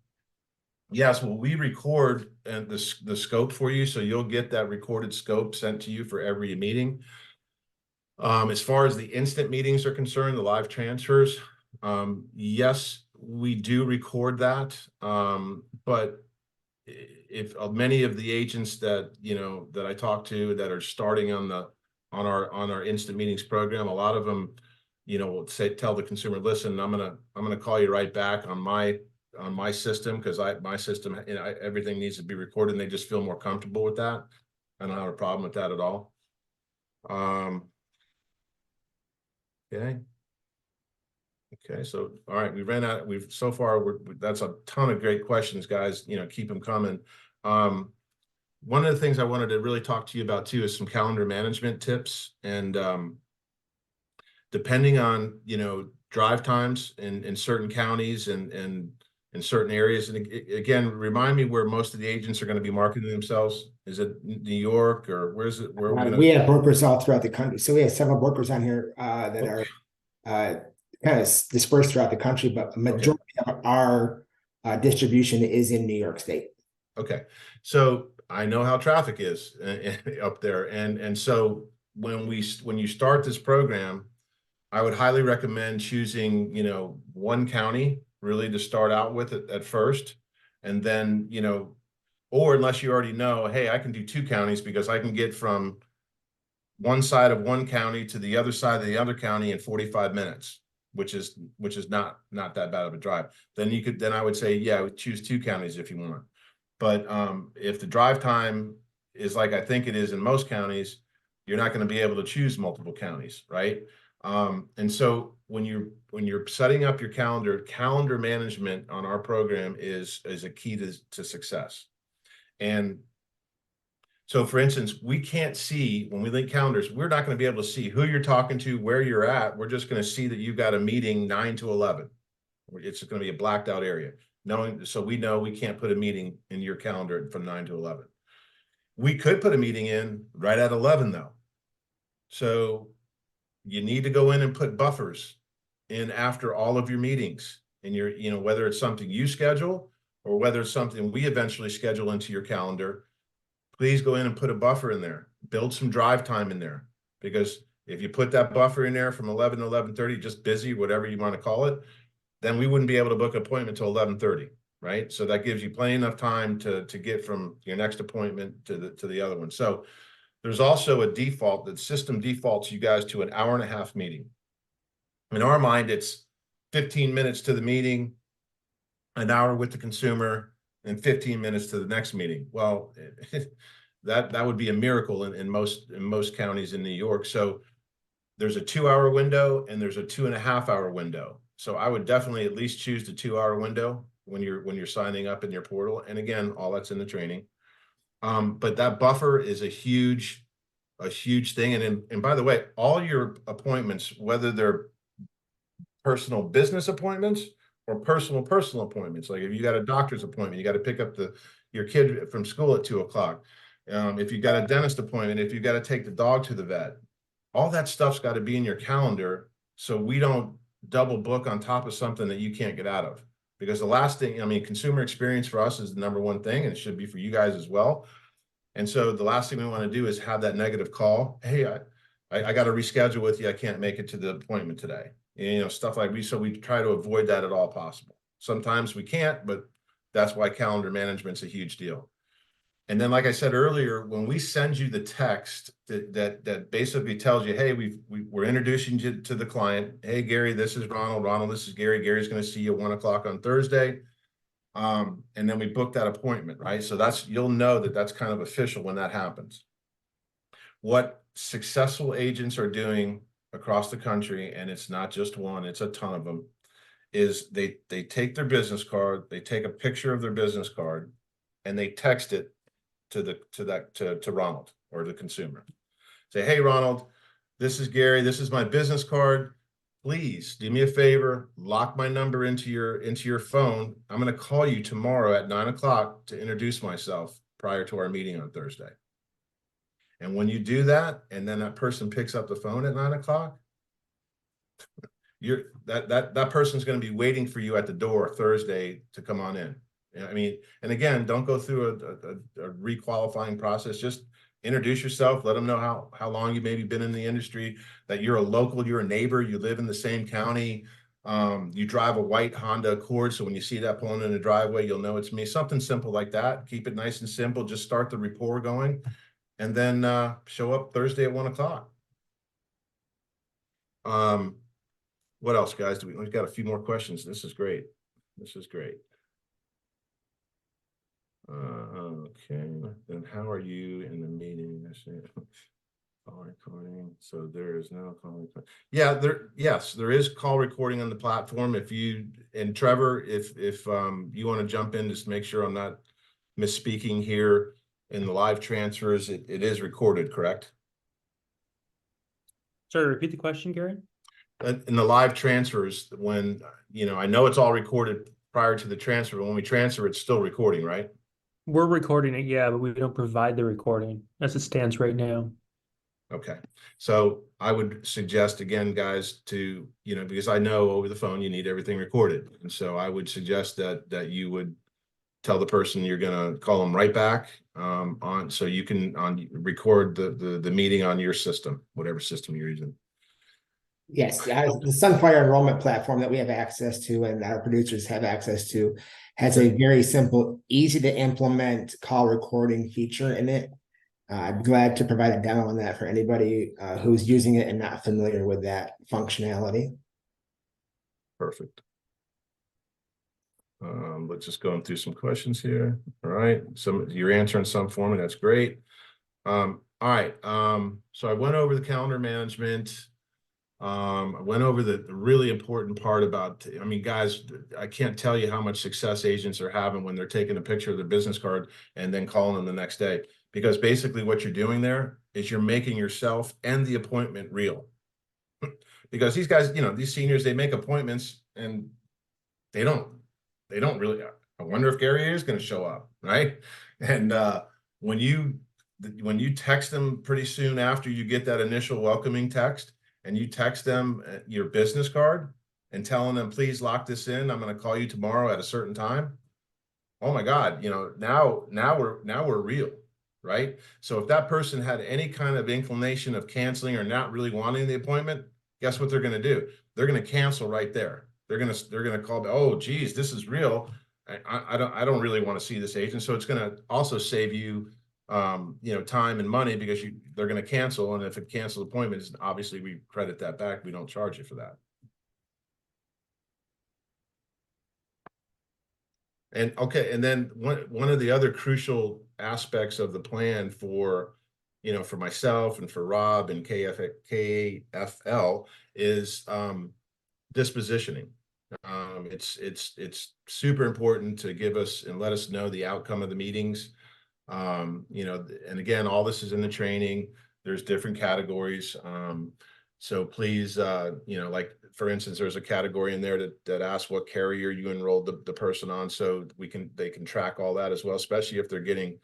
Yes, well, we record and the scope for you, so you'll get that recorded scope sent to you for every meeting. As far as the instant meetings are concerned, the live transfers, yes, we do record that. But if many of the agents that that I talk to that are starting on our instant meetings program, a lot of them, will tell the consumer, listen, I'm gonna call you right back on my system, because my system, everything needs to be recorded, and they just feel more comfortable with that. I don't have a problem with that at all. Okay. Okay, so all right, we ran out. So far, that's a ton of great questions, guys. Keep them coming. One of the things I wanted to really talk to you about too is some calendar management tips. And depending on drive times in certain counties and in certain areas, and again, remind me where most of the agents are going to be marketing themselves. Is it New York, or where is it? Where are we going to? We have brokers all throughout the country. So we have several brokers on here that Okay. are kind of dispersed throughout the country, but a majority of our distribution is in New York State. Okay, so I know how traffic is up there, and so when you start this program, I would highly recommend choosing one county really to start out with at first, and then or unless you already know, hey, I can do two counties because I can get from one side of one county to the other side of the other county in 45 minutes, which is not that bad of a drive. Then I would say, yeah, choose two counties if you want. But if the drive time is like I think it is in most counties, you're not going to be able to choose multiple counties, right? And so when you're setting up your calendar management on our program is a key to success. And so, for instance, we can't see when we link calendars, we're not going to be able to see who you're talking to, where you're at. We're just going to see that you've got a meeting 9 to 11. It's going to be a blacked out area. So we know we can't put a meeting in your calendar from 9 to 11. We could put a meeting in right at 11 though. So you need to go in and put buffers in after all of your meetings, and whether it's something you schedule or whether it's something we eventually schedule into your calendar. Please go in and put a buffer in there. Build some drive time in there, because if you put that buffer in there from 11 to 11:30, just busy, whatever you want to call it, then we wouldn't be able to book an appointment till 11:30, right? So that gives you plenty enough time to get from your next appointment to the other one. So there's also a default. The system defaults you guys to an hour and a half meeting. In our mind, it's 15 minutes to the meeting, an hour with the consumer, and 15 minutes to the next meeting. Well, that would be a miracle in most counties in New York. So there's a 2 hour window and there's a 2.5 hour window. So I would definitely at least choose the 2 hour window when you're signing up in your portal. And again, all that's in the training. But that buffer is a huge thing. And by the way, all your appointments, whether they're personal business appointments or personal appointments, like if you got a doctor's appointment, you got to pick up your kid from school at 2 o'clock. If you got a dentist appointment, if you got to take the dog to the vet, all that stuff's got to be in your calendar, so we don't double book on top of something that you can't get out of. Because the last thing, consumer experience for us is the number one thing, and it should be for you guys as well. And so the last thing we want to do is have that negative call. Hey, I got to reschedule with you. I can't make it to the appointment today. Stuff like so we try to avoid that at all possible. Sometimes we can't, but that's why calendar management's a huge deal. And then, like I said earlier, when we send you the text that basically tells you, hey, we're introducing you to the client. Hey, Gary, this is Ronald. Ronald, this is Gary. Gary's going to see you at 1 o'clock on Thursday. And then we book that appointment, right? So you'll know that that's kind of official when that happens. What successful agents are doing across the country, and it's not just one, it's a ton of them, is they take their business card, they take a picture of their business card, and they text it to Ronald or the consumer. Say, hey, Ronald, this is Gary. This is my business card. Please do me a favor, lock my number into your phone. I'm going to call you tomorrow at 9 o'clock to introduce myself prior to our meeting on Thursday. And when you do that, and then that person picks up the phone at 9 o'clock, that person's going to be waiting for you at the door Thursday to come on in. I mean, and again, don't go through a requalifying process. Just introduce yourself, let them know how long you maybe been in the industry, that you're a local, you're a neighbor, you live in the same county, you drive a white Honda Accord, so when you see that pulling in the driveway, you'll know it's me. Something simple like that. Keep it nice and simple. Just start the rapport going, and then show up Thursday at 1 o'clock. What else, guys? We've got a few more questions. This is great. This is great. Okay, then how are you in the meeting? I say call recording. So there is no call recording. Yeah, yes, there is call recording on the platform. If you and Trevor, if you want to jump in, just make sure I'm not misspeaking here in the live transfers, it is recorded, correct? Sorry, repeat the question, Gary. In the live transfers, when I know it's all recorded prior to the transfer, but when we transfer, it's still recording, right? We're recording it, yeah, but we don't provide the recording as it stands right now. Okay, so I would suggest again, guys, to because I know over the phone you need everything recorded, and so I would suggest that you would tell the person you're going to call them right back on, so you can record the meeting on your system, whatever system you're using. Yes, the Sunfire enrollment platform that we have access to and our producers have access to has a very simple, easy to implement call recording feature in it. I'd be glad to provide a demo on that for anybody who's using it and not familiar with that functionality. Perfect. Let's just going through some questions here. All right, you're answering some for me. That's great. All right. So I went over the calendar management. I went over the really important part about, I mean, guys, I can't tell you how much success agents are having when they're taking a picture of their business card and then calling them the next day. Because basically what you're doing there is you're making yourself and the appointment real. Because these guys, these seniors, they make appointments and they don't really, I wonder if Gary is going to show up, right? And when you text them pretty soon after you get that initial welcoming text, and you text them your business card and telling them, please lock this in, I'm going to call you tomorrow at a certain time. Oh my God, now we're real, right? So if that person had any kind of inclination of canceling or not really wanting the appointment, guess what they're going to do? They're going to cancel right there. They're going to call, oh geez, this is real. I don't really want to see this agent. So it's going to also save you time and money, because they're going to cancel, and if it cancels appointments, obviously we credit that back. We don't charge you for that. And okay, and then one of the other crucial aspects of the plan for for myself and for Rob and KAFL is dispositioning. It's super important to give us and let us know the outcome of the meetings. And again, all this is in the training. There's different categories. So please, like for instance, there's a category in there that asks what carrier you enrolled the person on, so they can track all that as well, especially if they're getting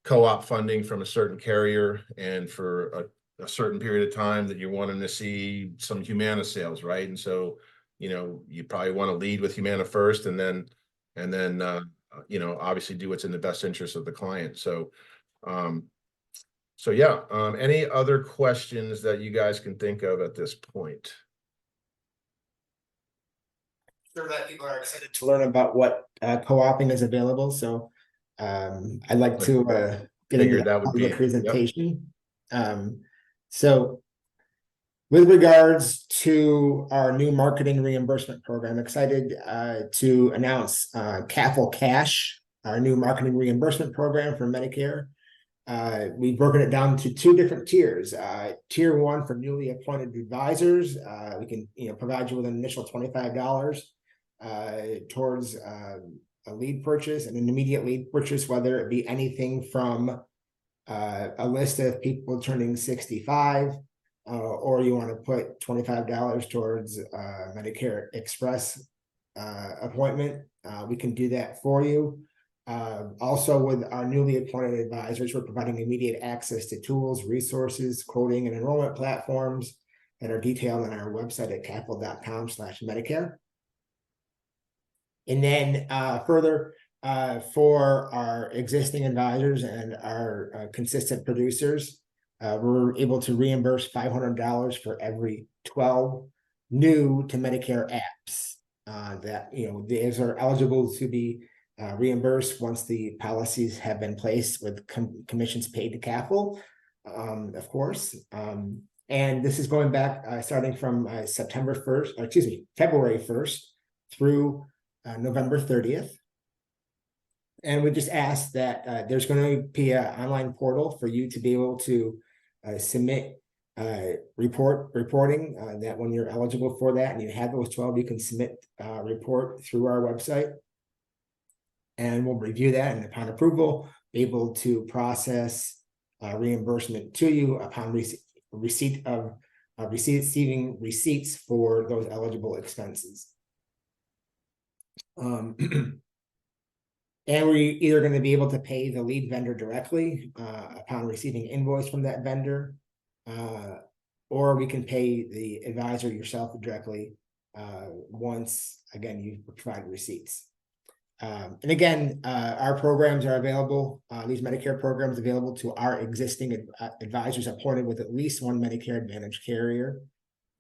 co-op funding from a certain carrier and for a certain period of time that you're wanting to see some Humana sales, right? And so, you probably want to lead with Humana first, and then obviously do what's in the best interest of the client. So, yeah, any other questions that you guys can think of at this point? Sure that people are excited to learn about what co-oping is available. So I'd like to get into the presentation. Yep. So with regards to our new marketing reimbursement program, excited to announce KAFL Kash, our new marketing reimbursement program for Medicare. We've broken it down to two different tiers. Tier 1 for newly appointed advisors. We can provide you with an initial $25 towards a lead purchase and an immediate lead purchase, whether it be anything from a list of people turning 65, or you want to put $25 towards Medicare Express appointment. We can do that for you. Also, with our newly appointed advisors, we're providing immediate access to tools, resources, quoting, and enrollment platforms that are detailed on our website at kafl.com/Medicare. And then further, for our existing advisors and our consistent producers, we're able to reimburse $500 for every 12 new to Medicare apps that, these are eligible to be reimbursed once the policies have been placed with commissions paid to KAFL, of course. And this is going back starting from September 1st, or excuse me, February 1st through November 30th. And we just ask that there's going to be an online portal for you to be able to submit reporting that when you're eligible for that and you have those 12, you can submit report through our website. And we'll review that, and upon approval, be able to process reimbursement to you upon receiving receipts for those eligible expenses. And we're either going to be able to pay the lead vendor directly upon receiving invoice from that vendor, or we can pay the advisor yourself directly once, again, you provide receipts. And again, our programs are available, these Medicare programs available to our existing advisors appointed with at least one Medicare Advantage carrier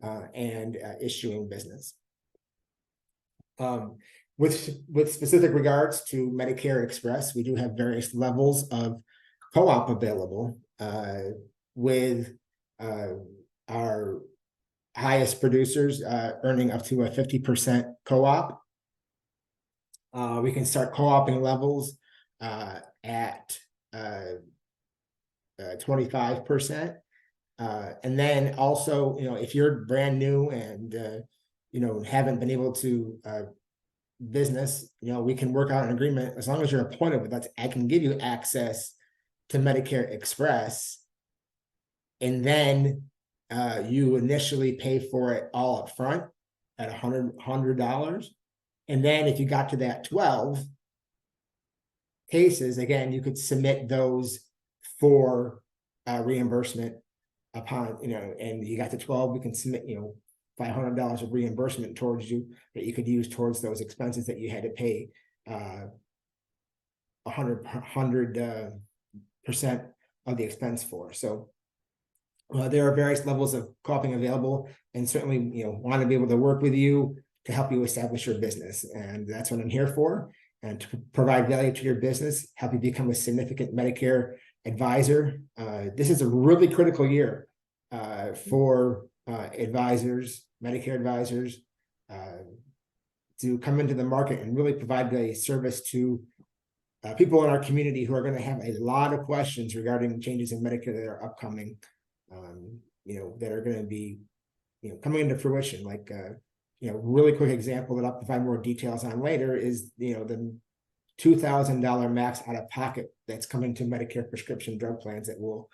and issuing business. With specific regards to Medicare Express, we do have various levels of co-op available with our highest producers earning up to a 50% co-op. We can start co-oping levels at 25%. And then also, if you're brand new and, haven't been able to business, we can work out an agreement as long as you're appointed with us. I can give you access to Medicare Express, and then you initially pay for it all up front at $100. And then if you got to that 12 cases, again, you could submit those for reimbursement upon, and you got to 12, we can submit, $500 of reimbursement towards you that you could use towards those expenses that you had to pay 100% of the expense for. So there are various levels of co-oping available, and certainly, want to be able to work with you to help you establish your business. And that's what I'm here for, and to provide value to your business, help you become a significant Medicare advisor. This is a really critical year for advisors, Medicare advisors, to come into the market and really provide a service to people in our community who are going to have a lot of questions regarding changes in Medicare that are upcoming, that are going to be, coming into fruition. Like, really quick example that I'll provide more details on later is, the $2,000 max out of pocket that's coming to Medicare prescription drug plans that will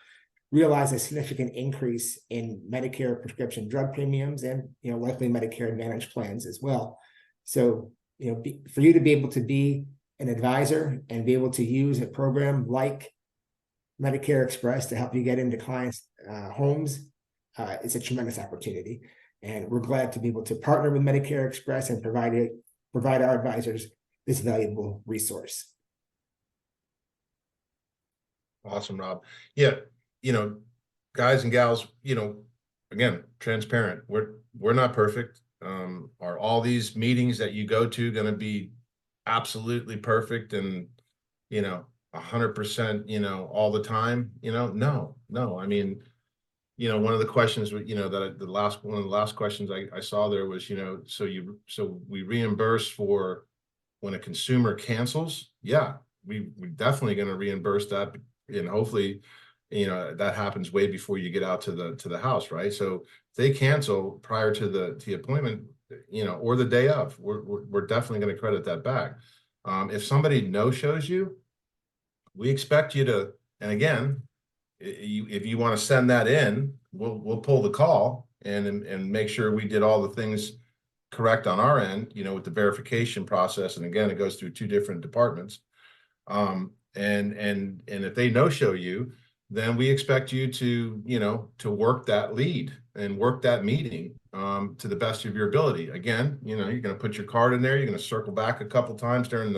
realize a significant increase in Medicare prescription drug premiums and, likely Medicare Advantage plans as well. So, for you to be able to be an advisor and be able to use a program like Medicare Express to help you get into clients' homes, it's a tremendous opportunity. And we're glad to be able to partner with Medicare Express and provide our advisors this valuable resource. Awesome, Rob. Yeah. Guys and gals, again, transparent. We're not perfect. Are all these meetings that you go to going to be absolutely perfect and 100%, all the time? No. I mean, one of the questions, one of the last questions I saw there was, so we reimburse for when a consumer cancels. Yeah, we're definitely going to reimburse that, and hopefully, that happens way before you get out to the house, right? So if they cancel prior to the appointment, or the day of, we're definitely going to credit that back. If somebody no-shows you, we expect you to, and again, if you want to send that in, we'll pull the call and make sure we did all the things correct on our end, with the verification process. And again, it goes through 2 different departments. And if they no-show you, then we expect you to, to work that lead and work that meeting to the best of your ability. Again, you're going to put your card in there. You're going to circle back a couple times during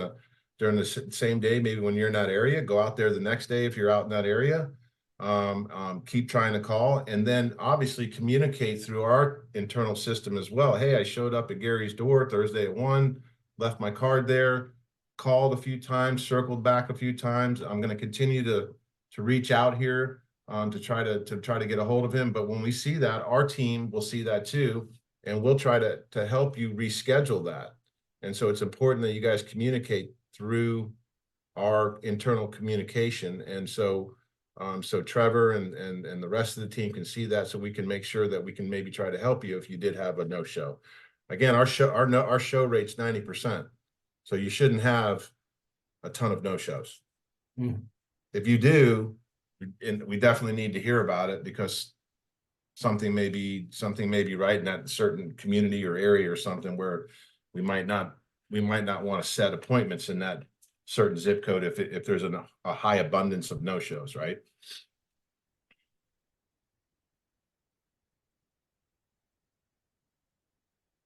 during the same day, maybe when you're in that area, go out there the next day if you're out in that area. Keep trying to call, and then obviously communicate through our internal system as well. Hey, I showed up at Gary's door Thursday at 1, left my card there, called a few times, circled back a few times. I'm going to continue to reach out here to try to get a hold of him. But when we see that, our team will see that too, and we'll try to help you reschedule that. And so it's important that you guys communicate through our internal communication. And so so Trevor and the rest of the team can see that, so we can make sure that we can maybe try to help you if you did have a no-show. Again, our show rate's 90%. So you shouldn't have a ton of no-shows. If you do, and we definitely need to hear about it, because something may be right in that certain community or area or something where we might not want to set appointments in that certain zip code if there's a high abundance of no-shows, right?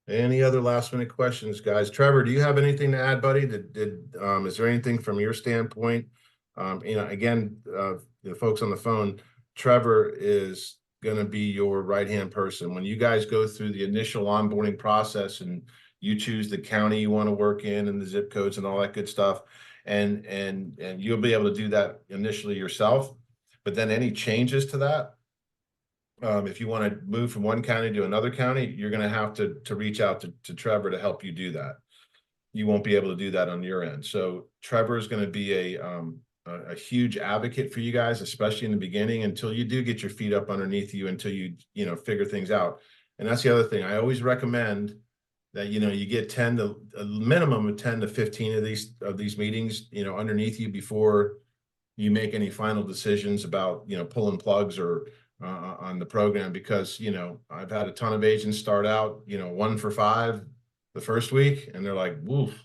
Any other last minute questions, guys? Trevor, do you have anything to add, buddy? Is there anything from your standpoint? Again, the folks on the phone, Trevor is going to be your right-hand person. When you guys go through the initial onboarding process and you choose the county you want to work in and the zip codes and all that good stuff, and you'll be able to do that initially yourself. But then any changes to that, if you want to move from one county to another county, you're going to have to reach out to Trevor to help you do that. You won't be able to do that on your end. So Trevor is going to be a huge advocate for you guys, especially in the beginning, until you do get your feet up underneath you, until you figure things out. And that's the other thing. I always recommend that you get a minimum of 10 to 15 of these meetings underneath you before you make any final decisions about pulling plugs or on the program. Because I've had a ton of agents start out 1 for 5 the first week, and they're like, woof.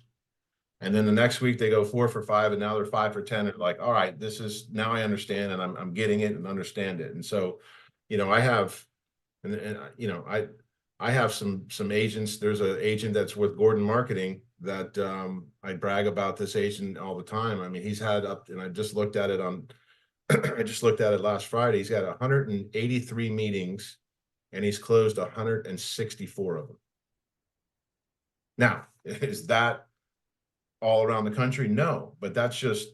And then the next week they go 4 for 5, and now they're 5 for 10. They're like, all right, now I understand, and I'm getting it and understand it. And so I have I have some agents. There's an agent that's with Gordon Marketing that I brag about this agent all the time. I mean, he's had and I just looked at it I just looked at it last Friday. He's got 183 meetings, and he's closed 164 of them. Now, is that all around the country? No, but that's just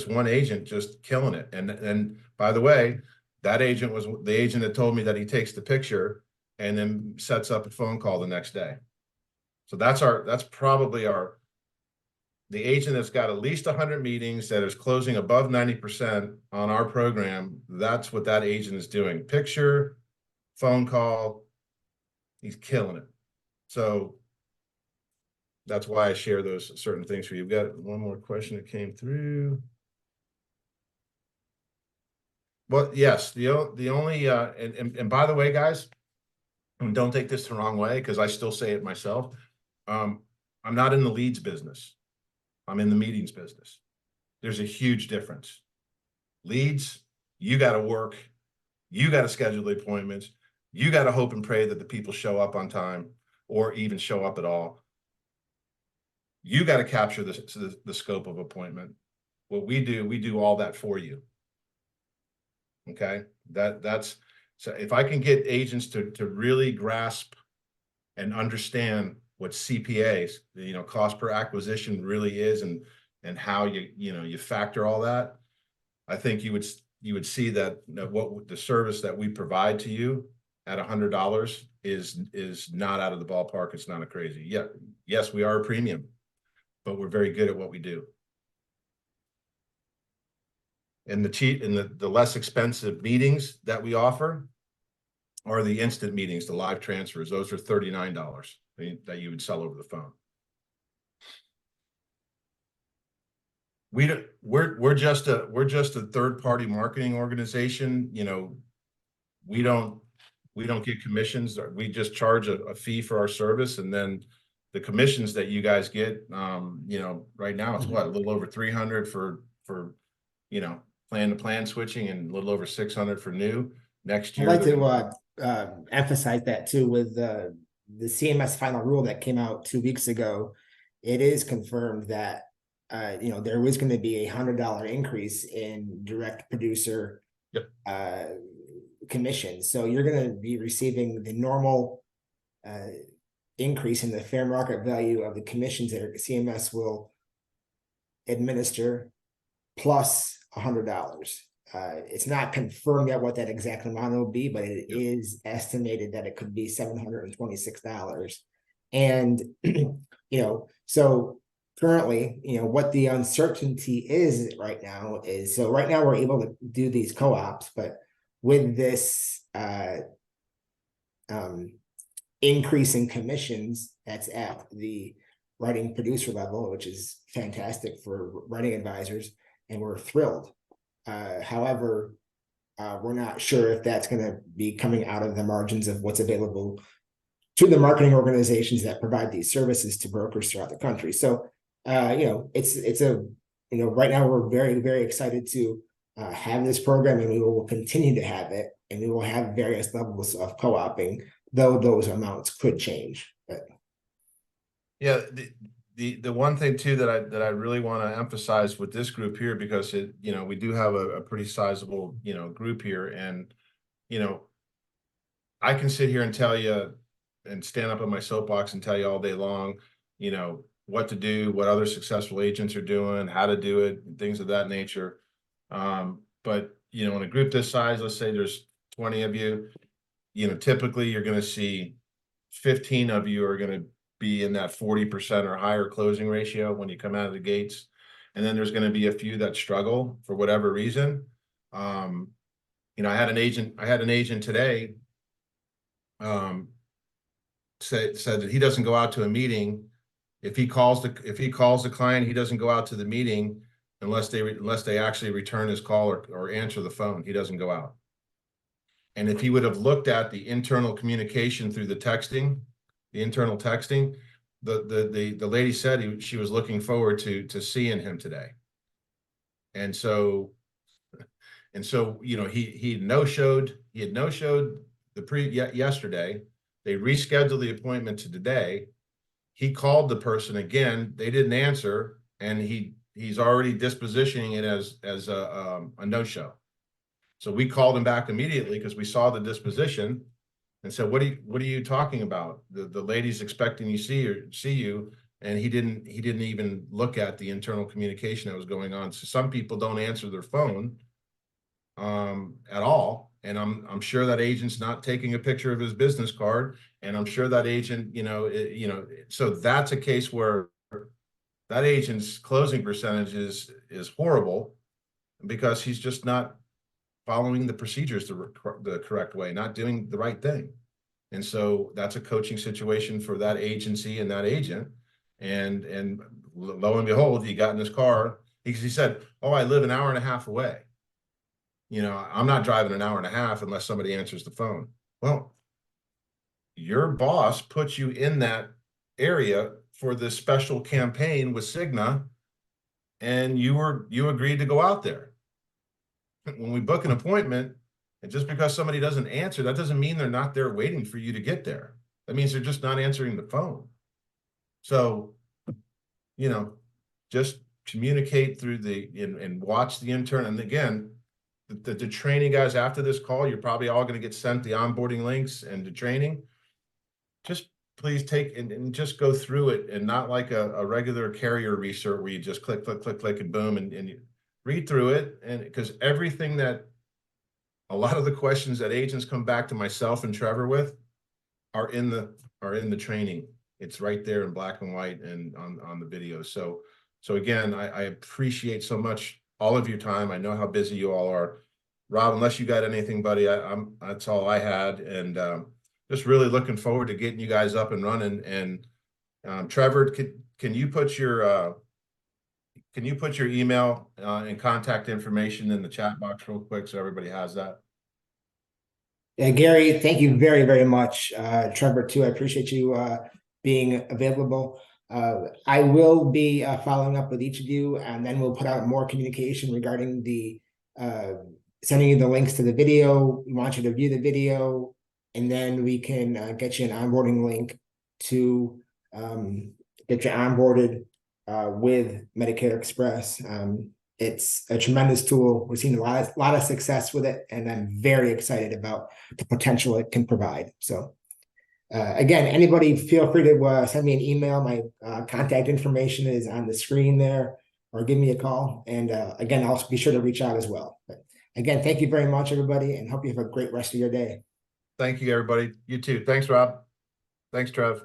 one agent just killing it. And by the way, that agent was the agent that told me that he takes the picture and then sets up a phone call the next day. So that's probably the agent that's got at least 100 meetings, that is closing above 90% on our program. That's what that agent is doing. Picture, phone call, he's killing it. So that's why I share those certain things for you. We've got one more question that came through. Well, yes, the only and by the way, guys, and don't take this the wrong way, because I still say it myself. I'm not in the leads business. I'm in the meetings business. There's a huge difference. Leads, you got to work. You got to schedule the appointments. You got to hope and pray that the people show up on time, or even show up at all. You got to capture the scope of appointment. What we do all that for you. Okay, that's so if I can get agents to really grasp and understand what CPAs, cost per acquisition really is, and how you factor all that, I think you would see that what the service that we provide to you at $100 is not out of the ballpark. It's not a crazy. Yeah, yes, we are a premium, but we're very good at what we do. And the less expensive meetings that we offer are the instant meetings, the live transfers. Those are $39 that you would sell over the phone. We're just a third-party marketing organization. We don't get commissions. We just charge a fee for our service, and then the commissions that you guys get, right now it's what, a little over 300 for plan to plan switching, and a little over 600 for new. Next year, I'd like to emphasize that too, with the CMS final rule that came out 2 weeks ago. It is confirmed that there was going to be $100 increase in direct producer Yep. commission. So you're going to be receiving the normal increase in the fair market value of the commissions that CMS will administer plus $100. It's not confirmed yet what that exact amount will be, but it is estimated that it could be $726. And so currently, what the uncertainty is right now is, so right now we're able to do these co-ops, but with this increase in commissions that's at the writing producer level, which is fantastic for writing advisors, and we're thrilled. However, we're not sure if that's going to be coming out of the margins of what's available to the marketing organizations that provide these services to brokers throughout the country. So, it's a, right now we're very, very excited to have this program, and we will continue to have it, and we will have various levels of co-oping, though those amounts could change. But yeah, the one thing too that I really want to emphasize with this group here, because we do have a pretty sizable group here, and I can sit here and tell you and stand up on my soapbox and tell you all day long what to do, what other successful agents are doing, how to do it, things of that nature. But in a group this size, let's say there's 20 of you, typically you're going to see 15 of you are going to be in that 40% or higher closing ratio when you come out of the gates. And then there's going to be a few that struggle for whatever reason. I had an agent today said that he doesn't go out to a meeting. If he calls the client, he doesn't go out to the meeting unless they actually return his call or answer the phone. He doesn't go out. And if he would have looked at the internal communication through the internal texting, the lady said she was looking forward to seeing him today. And so he no-showed yesterday. They rescheduled the appointment to today. He called the person again. They didn't answer, and he's already dispositioning it as a no-show. So we called him back immediately because we saw the disposition and said, what are you talking about? The lady's expecting to see you, and he didn't even look at the internal communication that was going on. So some people don't answer their phone at all. And I'm sure that agent's not taking a picture of his business card, and I'm sure that agent, so that's a case where that agent's closing percentage is horrible because he's just not following the procedures the correct way, not doing the right thing. And so that's a coaching situation for that agency and that agent. And lo and behold, he got in his car. He said, "Oh, I live an hour and a half away. I'm not driving an hour and a half unless somebody answers the phone." Well, your boss puts you in that area for this special campaign with Cigna, and you agreed to go out there. When we book an appointment, and just because somebody doesn't answer, that doesn't mean they're not there waiting for you to get there. That means they're just not answering the phone. So, just communicate through and watch the intern. And again, the training guys, after this call, you're probably all going to get sent the onboarding links and the training. Just please take and just go through it, and not like a regular carrier research where you just click, and boom, and you read through it. And because a lot of the questions that agents come back to myself and Trevor with are in the training. It's right there in black and white and on the video. So again, I appreciate so much all of your time. I know how busy you all are. Rob, unless you got anything, buddy, that's all I had. And just really looking forward to getting you guys up and running. And Trevor, can you put your email and contact information in the chat box real quick so everybody has that? Yeah, Gary, thank you very, very much. Trevor, too, I appreciate you being available. I will be following up with each of you, and then we'll put out more communication regarding the sending you the links to the video. We want you to view the video, and then we can get you an onboarding link to get you onboarded with Medicare Express. It's a tremendous tool. We've seen a lot of success with it, and I'm very excited about the potential it can provide. So again, anybody feel free to send me an email. My contact information is on the screen there, or give me a call. And again, I'll be sure to reach out as well. But again, thank you very much, everybody, and hope you have a great rest of your day. Thank you, everybody. You too. Thanks, Rob. Thanks, Trev.